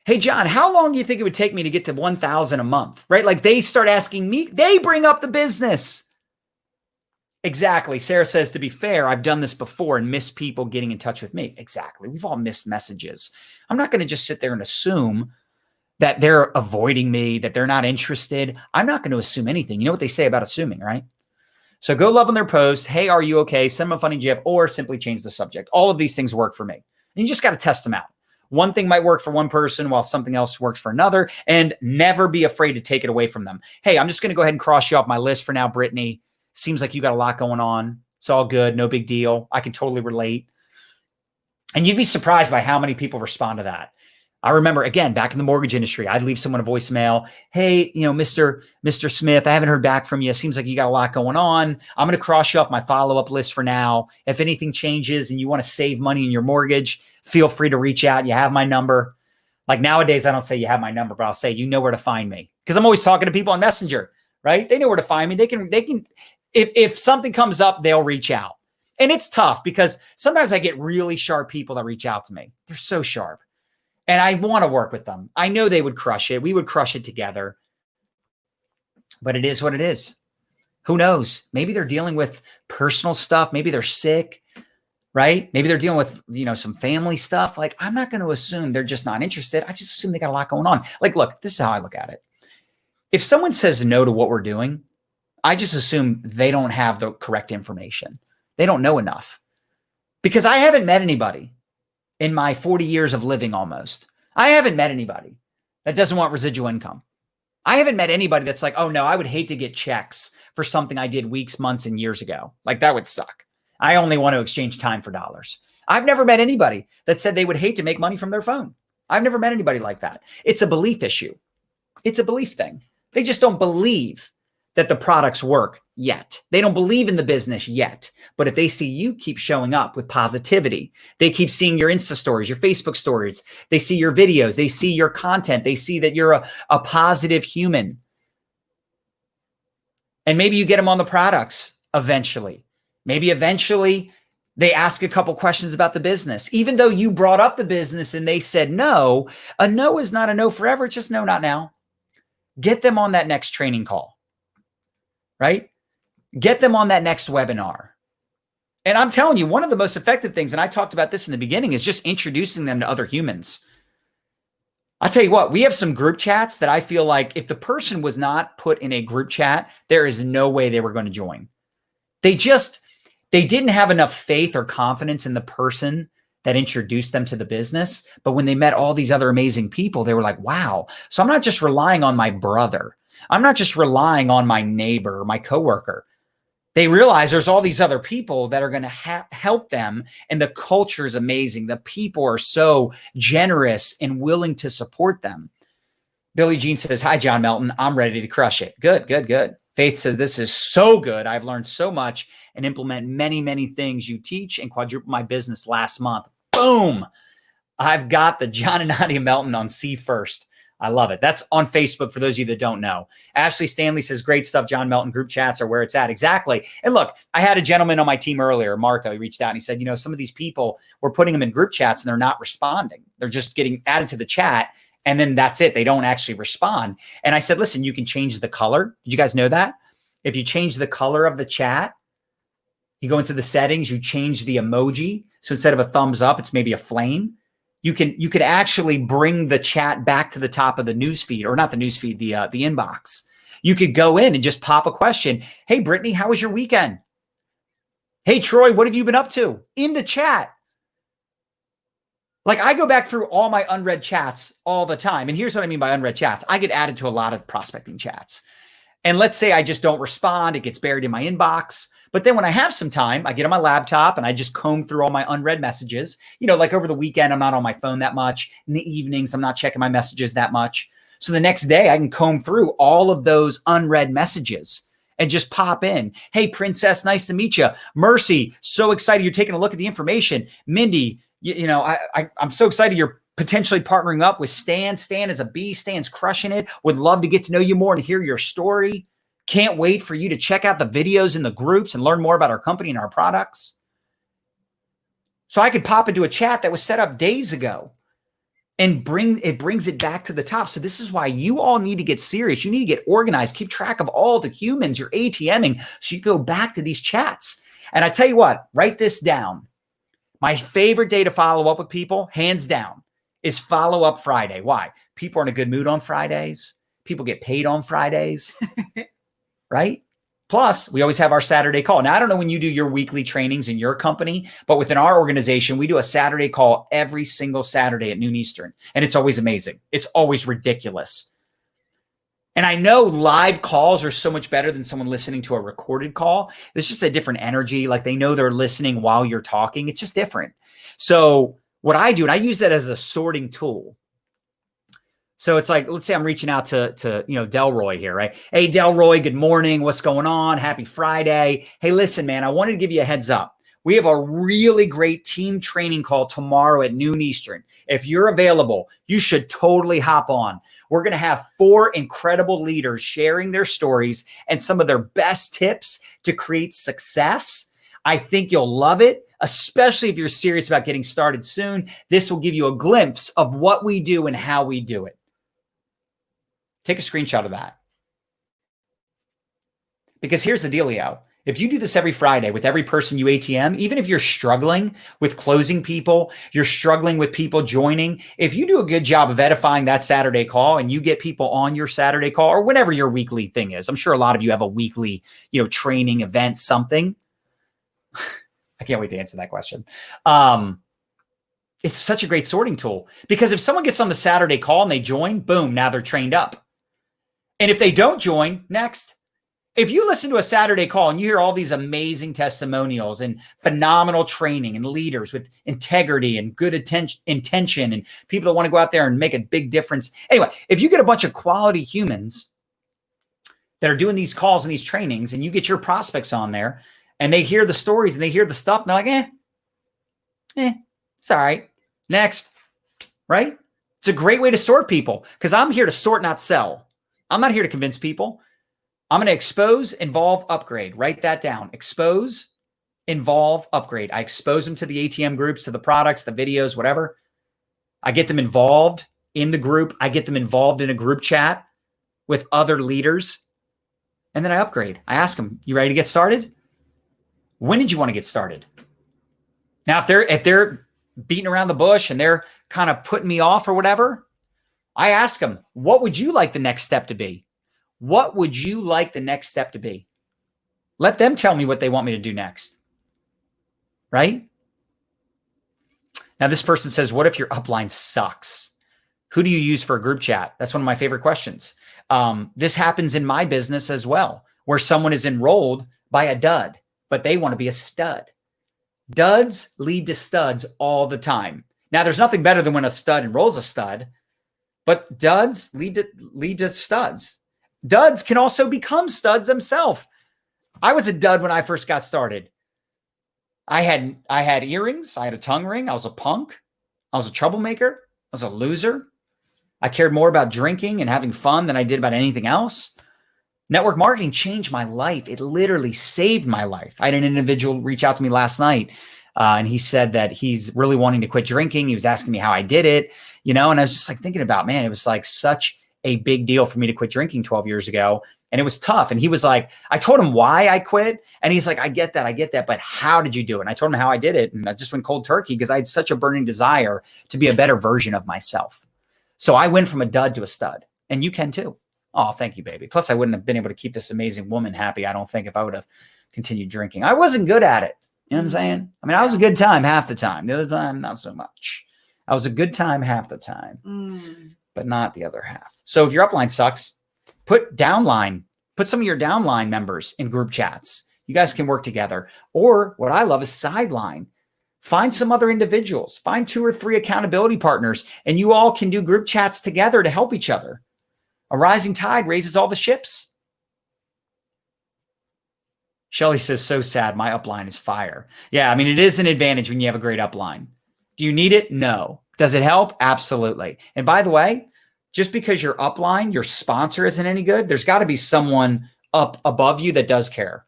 Hey, John, how long do you think it would take me to get to 1,000 a month, right? Like they start asking me, they bring up the business. Exactly. Sarah says, to be fair, I've done this before and missed people getting in touch with me. Exactly. We've all missed messages. I'm not going to just sit there and assume that they're avoiding me, that they're not interested. I'm not going to assume anything. You know what they say about assuming, right? So go love on their post. Hey, are you okay? Send them a funny GIF or simply change the subject. All of these things work for me. And you just got to test them out. One thing might work for one person while something else works for another, and never be afraid to take it away from them. Hey, I'm just going to go ahead and cross you off my list for now, Brittany. Seems like you got a lot going on. It's all good. No big deal. I can totally relate. And you'd be surprised by how many people respond to that. I remember, again, back in the mortgage industry, I'd leave someone a voicemail. Hey, Mr. Smith, I haven't heard back from you. Seems like you got a lot going on. I'm going to cross you off my follow-up list for now. If anything changes and you want to save money in your mortgage, feel free to reach out. You have my number. Like nowadays, I don't say you have my number, but I'll say, you know where to find me. Because I'm always talking to people on Messenger, right? They know where to find me. They can, if something comes up, they'll reach out. And it's tough because sometimes I get really sharp people that reach out to me. They're so sharp. And I want to work with them. I know they would crush it. We would crush it together. But it is what it is. Who knows? Maybe they're dealing with personal stuff. Maybe they're sick, right? Maybe they're dealing with, some family stuff. Like, I'm not going to assume they're just not interested. I just assume they got a lot going on. Like, look, this is how I look at it. If someone says no to what we're doing, I just assume they don't have the correct information. They don't know enough. Because I haven't met anybody in my 40 years of living almost. I haven't met anybody that doesn't want residual income. I haven't met anybody that's like, oh no, I would hate to get checks for something I did weeks, months, and years ago. Like that would suck. I only want to exchange time for dollars. I've never met anybody that said they would hate to make money from their phone. I've never met anybody like that. It's a belief issue. It's a belief thing. They just don't believe that the products work yet. They don't believe in the business yet. But if they see you keep showing up with positivity, they keep seeing your Insta stories, your Facebook stories, they see your videos, they see your content, they see that you're a positive human. And maybe you get them on the products eventually. Maybe eventually they ask a couple questions about the business. Even though you brought up the business and they said no, a no is not a no forever. It's just no, not now. Get them on that next training call. Right? Get them on that next webinar. And I'm telling you, one of the most effective things, and I talked about this in the beginning, is just introducing them to other humans. I'll tell you what, we have some group chats that I feel like if the person was not put in a group chat, there is no way they were going to join. They didn't have enough faith or confidence in the person that introduced them to the business. But when they met all these other amazing people, they were like, wow. So I'm not just relying on my brother. I'm not just relying on my neighbor or my coworker. They realize there's all these other people that are going to help them. And the culture is amazing. The people are so generous and willing to support them. Billie Jean says, hi, John Melton. I'm ready to crush it. Good, good, good. Faith says, this is so good. I've learned so much and implement many, many things you teach and quadrupled my business last month. Boom. I've got the John and Nadya Melton on See First. I love it. That's on Facebook for those of you that don't know. Ashley Stanley says, great stuff. John Melton group chats are where it's at. Exactly. And look, I had a gentleman on my team earlier, Marco, he reached out and he said, some of these people, we're putting them in group chats and they're not responding. They're just getting added to the chat. And then that's it. They don't actually respond. And I said, listen, you can change the color. Did you guys know that? If you change the color of the chat, you go into the settings, you change the emoji. So instead of a thumbs up, it's maybe a flame. You could actually bring the chat back to the top of the newsfeed, or not the newsfeed, the inbox. You could go in and just pop a question. Hey, Brittany, how was your weekend? Hey, Troy, what have you been up to? In the chat. Like I go back through all my unread chats all the time. And here's what I mean by unread chats. I get added to a lot of prospecting chats. And let's say I just don't respond. It gets buried in my inbox. But then when I have some time, I get on my laptop and I just comb through all my unread messages. Like over the weekend, I'm not on my phone that much. In the evenings, I'm not checking my messages that much. So the next day I can comb through all of those unread messages and just pop in. Hey, Princess, nice to meet you. Mercy, so excited you're taking a look at the information. Mindy, I'm so excited you're potentially partnering up with Stan. Stan is a beast. Stan's crushing it. Would love to get to know you more and hear your story. Can't wait for you to check out the videos in the groups and learn more about our company and our products. So I could pop into a chat that was set up days ago and brings it back to the top. So this is why you all need to get serious. You need to get organized, keep track of all the humans you're ATMing so you go back to these chats. And I tell you what, write this down. My favorite day to follow up with people, hands down, is Follow Up Friday. Why? People are in a good mood on Fridays. People get paid on Fridays. Right? Plus, we always have our Saturday call. Now, I don't know when you do your weekly trainings in your company, but within our organization, we do a Saturday call every single Saturday at noon Eastern. And it's always amazing. It's always ridiculous. And I know live calls are so much better than someone listening to a recorded call. It's just a different energy. Like they know they're listening while you're talking. It's just different. So what I do, and I use that as a sorting tool. So it's like, let's say I'm reaching out to Delroy here, right? Hey, Delroy, good morning. What's going on? Happy Friday. Hey, listen, man, I wanted to give you a heads up. We have a really great team training call tomorrow at noon Eastern. If you're available, you should totally hop on. We're going to have 4 incredible leaders sharing their stories and some of their best tips to create success. I think you'll love it, especially if you're serious about getting started soon. This will give you a glimpse of what we do and how we do it. Take a screenshot of that. Because here's the dealio. If you do this every Friday with every person you ATM, even if you're struggling with closing people, you're struggling with people joining, if you do a good job of edifying that Saturday call and you get people on your Saturday call or whatever your weekly thing is, I'm sure a lot of you have a weekly, training event, something. I can't wait to answer that question. It's such a great sorting tool because if someone gets on the Saturday call and they join, boom, now they're trained up. And if they don't join, next. If you listen to a Saturday call and you hear all these amazing testimonials and phenomenal training and leaders with integrity and good intention and people that want to go out there and make a big difference. Anyway, if you get a bunch of quality humans that are doing these calls and these trainings and you get your prospects on there and they hear the stories and they hear the stuff and they're like, it's all right. Next, right? It's a great way to sort people because I'm here to sort, not sell. I'm not here to convince people. I'm going to expose, involve, upgrade. Write that down. Expose, involve, upgrade. I expose them to the ATM groups, to the products, the videos, whatever. I get them involved in the group. I get them involved in a group chat with other leaders. And then I upgrade. I ask them, you ready to get started? When did you want to get started? Now, if they're beating around the bush and they're kind of putting me off or whatever, I ask them, what would you like the next step to be? What would you like the next step to be? Let them tell me what they want me to do next. Right? Now, this person says, what if your upline sucks? Who do you use for a group chat? That's one of my favorite questions. This happens in my business as well, where someone is enrolled by a dud, but they want to be a stud. Duds lead to studs all the time. Now, there's nothing better than when a stud enrolls a stud, but duds lead to studs. Duds can also become studs themselves. I was a dud when I first got started. I had earrings. I had a tongue ring. I was a punk. I was a troublemaker. I was a loser. I cared more about drinking and having fun than I did about anything else. Network marketing changed my life. It literally saved my life. I had an individual reach out to me last night, and he said that he's really wanting to quit drinking. He was asking me how I did it, and I was just like thinking about, man, it was like such a big deal for me to quit drinking 12 years ago. And it was tough. And he was like, I told him why I quit. And he's like, I get that. But how did you do it? And I told him how I did it. And I just went cold turkey because I had such a burning desire to be a better version of myself. So I went from a dud to a stud. And you can too. Oh, thank you, baby. Plus, I wouldn't have been able to keep this amazing woman happy, I don't think, if I would have continued drinking. I wasn't good at it. You know what I'm saying? I mean, I was a good time half the time. The other time, not so much. I was a good time half the time, but not the other half. So if your upline sucks, put some of your downline members in group chats. You guys can work together. Or what I love is sideline. Find some other individuals. Find 2 or 3 accountability partners, and you all can do group chats together to help each other. A rising tide raises all the ships. Shelly says, so sad. My upline is fire. Yeah, I mean, it is an advantage when you have a great upline. Do you need it? No. Does it help? Absolutely. And by the way, just because your upline, your sponsor isn't any good, there's got to be someone up above you that does care.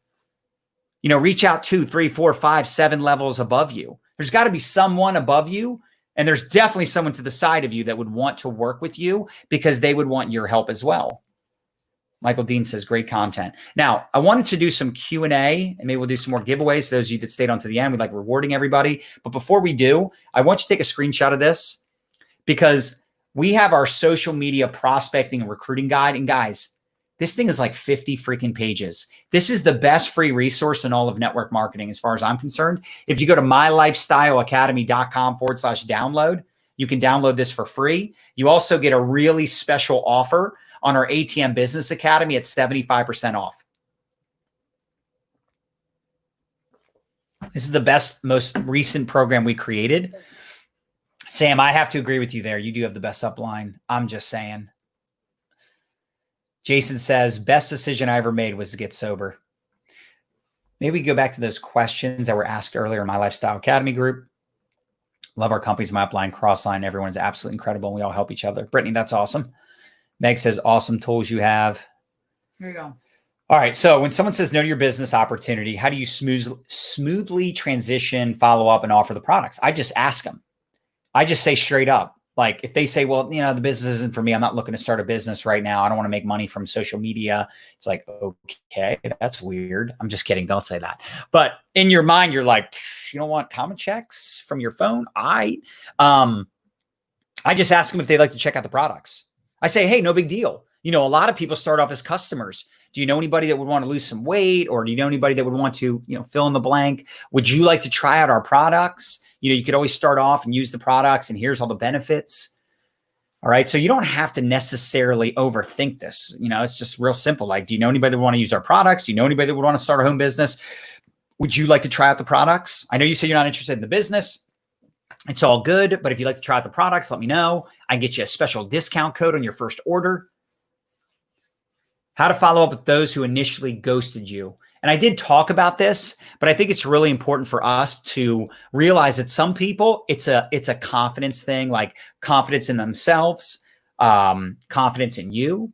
Reach out 2, 3, 4, 5, 7 levels above you. There's got to be someone above you. And there's definitely someone to the side of you that would want to work with you because they would want your help as well. Michael Dean says, great content. Now, I wanted to do some Q&A and maybe we'll do some more giveaways. Those of you that stayed on to the end, we like rewarding everybody. But before we do, I want you to take a screenshot of this because we have our social media prospecting and recruiting guide. And guys, this thing is like 50 freaking pages. This is the best free resource in all of network marketing as far as I'm concerned. If you go to mylifestyleacademy.com/download, you can download this for free. You also get a really special offer on our ATM Business Academy at 75% off. This is the best, most recent program we created. Sam, I have to agree with you there. You do have the best upline. I'm just saying. Jason says, best decision I ever made was to get sober. Maybe we go back to those questions that were asked earlier in my Lifestyle Academy group. Love our companies, my upline, crossline. Everyone's absolutely incredible. And we all help each other. Brittany, that's awesome. Meg says, awesome tools you have. Here you go. All right. So when someone says no to your business opportunity, how do you smoothly transition, follow up, and offer the products? I just ask them. I just say straight up. Like if they say, well, the business isn't for me. I'm not looking to start a business right now. I don't want to make money from social media. It's like, okay, that's weird. I'm just kidding. Don't say that. But in your mind, you're like, you don't want comment checks from your phone? I just ask them if they'd like to check out the products. I say, hey, no big deal. A lot of people start off as customers. Do you know anybody that would want to lose some weight? Or do you know anybody that would want to, fill in the blank? Would you like to try out our products? You could always start off and use the products and here's all the benefits. All right. So you don't have to necessarily overthink this. It's just real simple. Like, do you know anybody that would want to use our products? Do you know anybody that would want to start a home business? Would you like to try out the products? I know you said you're not interested in the business. It's all good. But if you'd like to try out the products, let me know. I can get you a special discount code on your first order. How to follow up with those who initially ghosted you. And I did talk about this, but I think it's really important for us to realize that some people, it's a confidence thing, like confidence in themselves, confidence in you,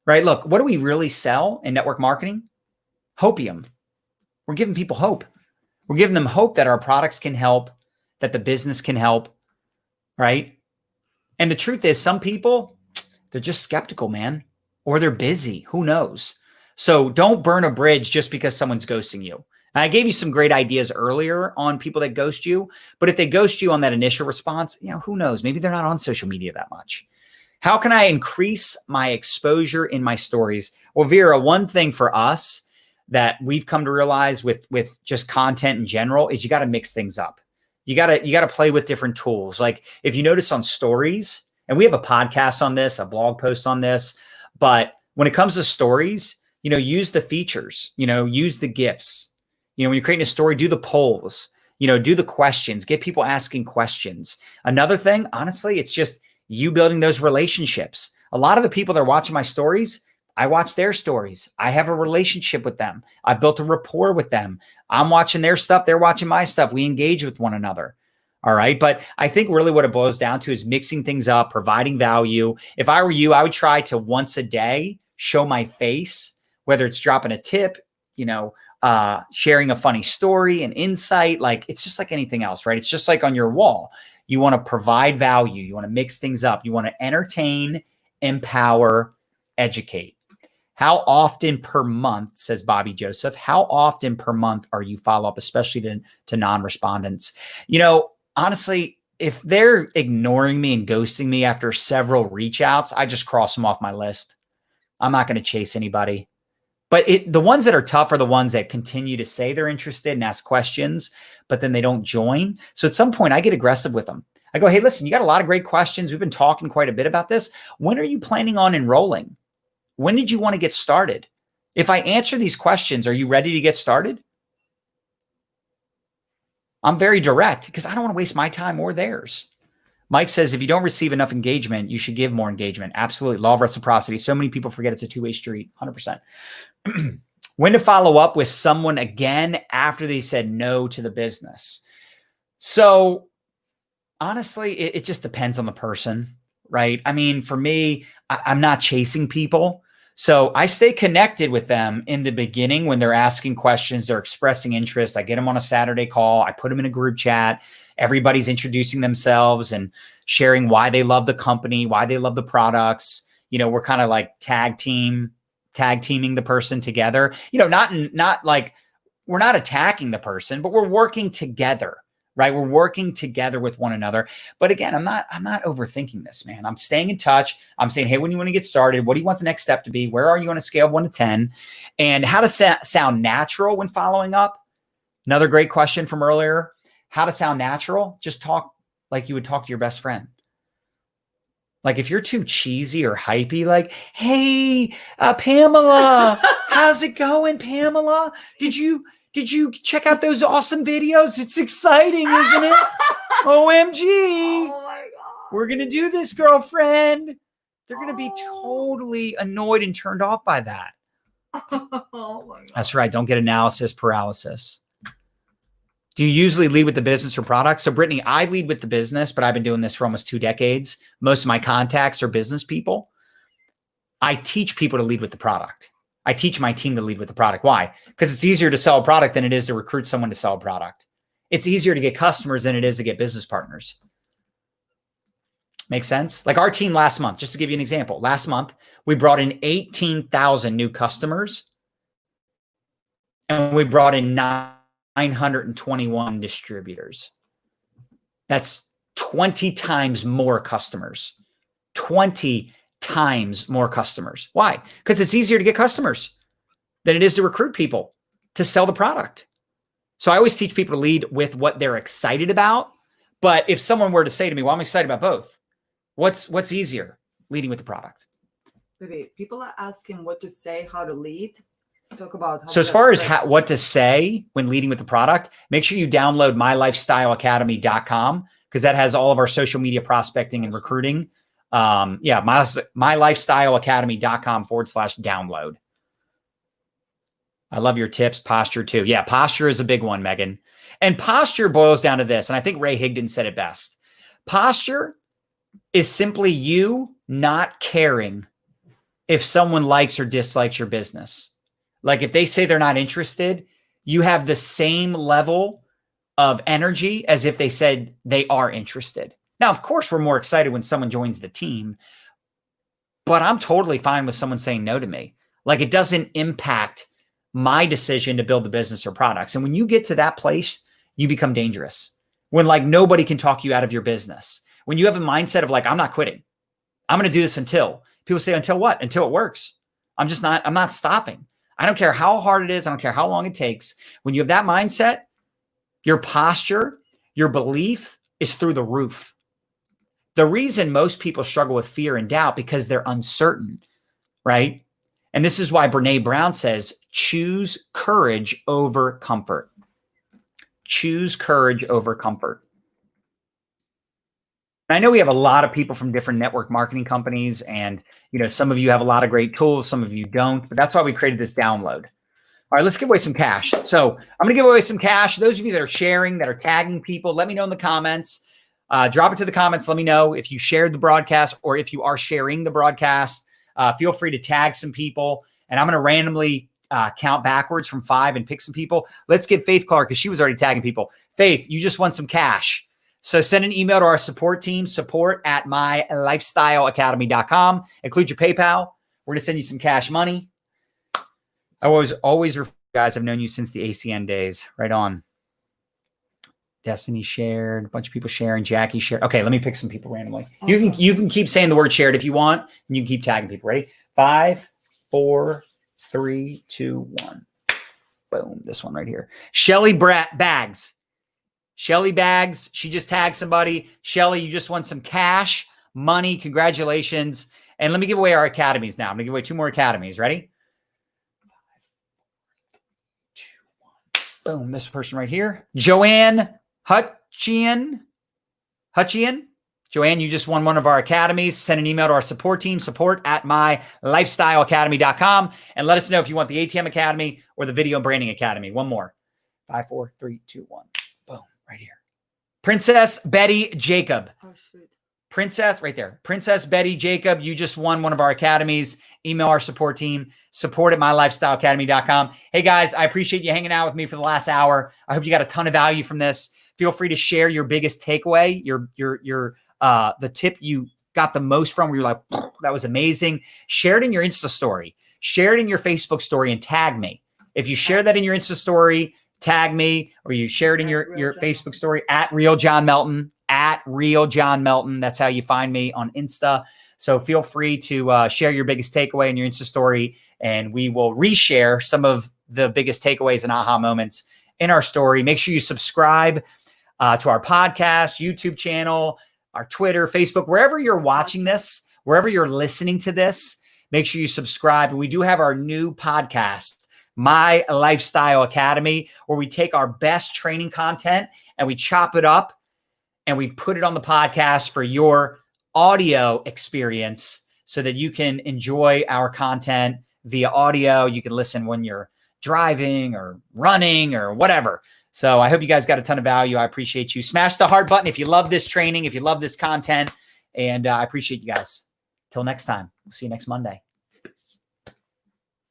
right? Look, what do we really sell in network marketing? Hopium. We're giving people hope. We're giving them hope that our products can help, that the business can help, right? And the truth is some people, they're just skeptical, man, or they're busy. Who knows? So don't burn a bridge just because someone's ghosting you. And I gave you some great ideas earlier on people that ghost you, but if they ghost you on that initial response, who knows? Maybe they're not on social media that much. How can I increase my exposure in my stories? Well, Vera, one thing for us that we've come to realize with just content in general is you got to mix things up. You got to play with different tools. Like if you notice on stories, and we have a podcast on this, a blog post on this, but when it comes to stories, use the features, use the GIFs, when you're creating a story, do the polls, do the questions, get people asking questions. Another thing, honestly, it's just you building those relationships. A lot of the people that are watching my stories, I watch their stories. I have a relationship with them. I built a rapport with them. I'm watching their stuff. They're watching my stuff. We engage with one another. All right. But I think really what it boils down to is mixing things up, providing value. If I were you, I would try to once a day show my face, whether it's dropping a tip, sharing a funny story, an insight, like it's just like anything else, right? It's just like on your wall. You want to provide value. You want to mix things up. You want to entertain, empower, educate. How often per month, says Bobby Joseph, how often per month are you follow up, especially to non-respondents? Honestly, if they're ignoring me and ghosting me after several reach outs, I just cross them off my list. I'm not going to chase anybody. But the ones that are tough are the ones that continue to say they're interested and ask questions, but then they don't join. So at some point I get aggressive with them. I go, hey, listen, you got a lot of great questions. We've been talking quite a bit about this. When are you planning on enrolling? When did you want to get started? If I answer these questions, are you ready to get started? I'm very direct because I don't want to waste my time or theirs. Mike says, if you don't receive enough engagement, you should give more engagement. Absolutely. Law of reciprocity. So many people forget it's a two-way street. 100%. When to follow up with someone again after they said no to the business. So honestly, it just depends on the person, right? I mean, for me, I'm not chasing people. So I stay connected with them in the beginning when they're asking questions, they're expressing interest. I get them on a Saturday call. I put them in a group chat. Everybody's introducing themselves and sharing why they love the company, why they love the products. We're kind of like tag teaming the person together. Not like we're not attacking the person, but we're working together. Right? We're working together with one another. But again, I'm not overthinking this, man. I'm staying in touch. I'm saying, hey, when you want to get started, what do you want the next step to be? Where are you on a scale of 1 to 10? And how to sound natural when following up. Another great question from earlier. How to sound natural. Just talk like you would talk to your best friend. Like if you're too cheesy or hypey, like, hey, Pamela, how's it going, Pamela? Did you check out those awesome videos? It's exciting, isn't it? OMG. Oh my We're going to do this, girlfriend. They're going to be totally annoyed and turned off by that. Oh my God. That's right. Don't get analysis paralysis. Do you usually lead with the business or product? So Brittany, I lead with the business, but I've been doing this for almost 2 decades. Most of my contacts are business people. I teach people to lead with the product. I teach my team to lead with the product. Why? Because it's easier to sell a product than it is to recruit someone to sell a product. It's easier to get customers than it is to get business partners. Make sense? Like our team last month, just to give you an example, last month, we brought in 18,000 new customers and we brought in 921 distributors. That's 20 times more customers. 20 times more customers. Why? Because it's easier to get customers than it is to recruit people to sell the product. So I always teach people to lead with what they're excited about. But if someone were to say to me, well, I'm excited about both, what's easier? Leading with the product. Wait, people are asking what to say, how to lead. Talk about how. So as far as what to say when leading with the product, make sure you download mylifestyleacademy.com because that has all of our social media prospecting and recruiting. mylifestyleacademy.com/download. I love your tips. Posture too. Yeah, posture is a big one, Megan. And posture boils down to this. And I think Ray Higdon said it best. Posture is simply you not caring if someone likes or dislikes your business. Like if they say they're not interested, you have the same level of energy as if they said they are interested. Now, of course, we're more excited when someone joins the team, but I'm totally fine with someone saying no to me. Like it doesn't impact my decision to build the business or products. And when you get to that place, you become dangerous. When like nobody can talk you out of your business. When you have a mindset of like, I'm not quitting. I'm going to do this until. People say, until what? Until it works. I'm not stopping. I don't care how hard it is. I don't care how long it takes. When you have that mindset, your posture, your belief is through the roof. The reason most people struggle with fear and doubt because they're uncertain, right? And this is why Brene Brown says, choose courage over comfort. Choose courage over comfort. I know we have a lot of people from different network marketing companies, and some of you have a lot of great tools, some of you don't, but that's why we created this download. All right, let's give away some cash. So I'm going to give away some cash. Those of you that are sharing, that are tagging people, let me know in the comments. Drop it to the comments. Let me know if you shared the broadcast or if you are sharing the broadcast. Feel free to tag some people, and I'm going to randomly count backwards from 5 and pick some people. Let's get Faith Clark because she was already tagging people. Faith, you just won some cash. So send an email to our support team, support@mylifestyleacademy.com. Include your PayPal. We're going to send you some cash money. I always refer guys. I've known you since the ACN days. Right on. Destiny shared. A bunch of people sharing. Jackie shared. Okay, let me pick some people randomly. You can keep saying the word shared if you want, and you can keep tagging people. Ready? 5, 4, 3, 2, 1. Boom. This one right here. Shelly Bags. Shelly Bags, she just tagged somebody. Shelly, you just won some cash, money. Congratulations. And let me give away our academies now. I'm going to give away 2 more academies. Ready? 5, 4, 3, 2, 1. Boom. This person right here. Joanne Hutchian. Joanne, you just won one of our academies. Send an email to our support team, support@mylifestyleacademy.com, and let us know if you want the ATM Academy or the Video and Branding Academy. One more. 5, 4, 3, 2, 1. Boom. Right here. Princess Betty Jacob. Oh, shoot. Princess, right there. Princess Betty Jacob, you just won one of our academies. Email our support team, support@mylifestyleacademy.com. Hey guys, I appreciate you hanging out with me for the last hour. I hope you got a ton of value from this. Feel free to share your biggest takeaway, the tip you got the most from where you're like, that was amazing. Share it in your Insta story. Share it in your Facebook story and tag me. If you share that in your Insta story, tag me, or you share it in your Facebook story @RealJohnMelton, @RealJohnMelton. That's how you find me on Insta. So feel free to share your biggest takeaway in your Insta story, and we will reshare some of the biggest takeaways and aha moments in our story. Make sure you subscribe to our podcast, YouTube channel, our Twitter, Facebook, wherever you're watching this, wherever you're listening to this, make sure you subscribe. And we do have our new podcast, My Lifestyle Academy, where we take our best training content and we chop it up and we put it on the podcast for your audio experience so that you can enjoy our content via audio. You can listen when you're driving or running or whatever. So I hope you guys got a ton of value. I appreciate you. Smash the heart button if you love this training, if you love this content, and I appreciate you guys. Till next time. We'll see you next Monday.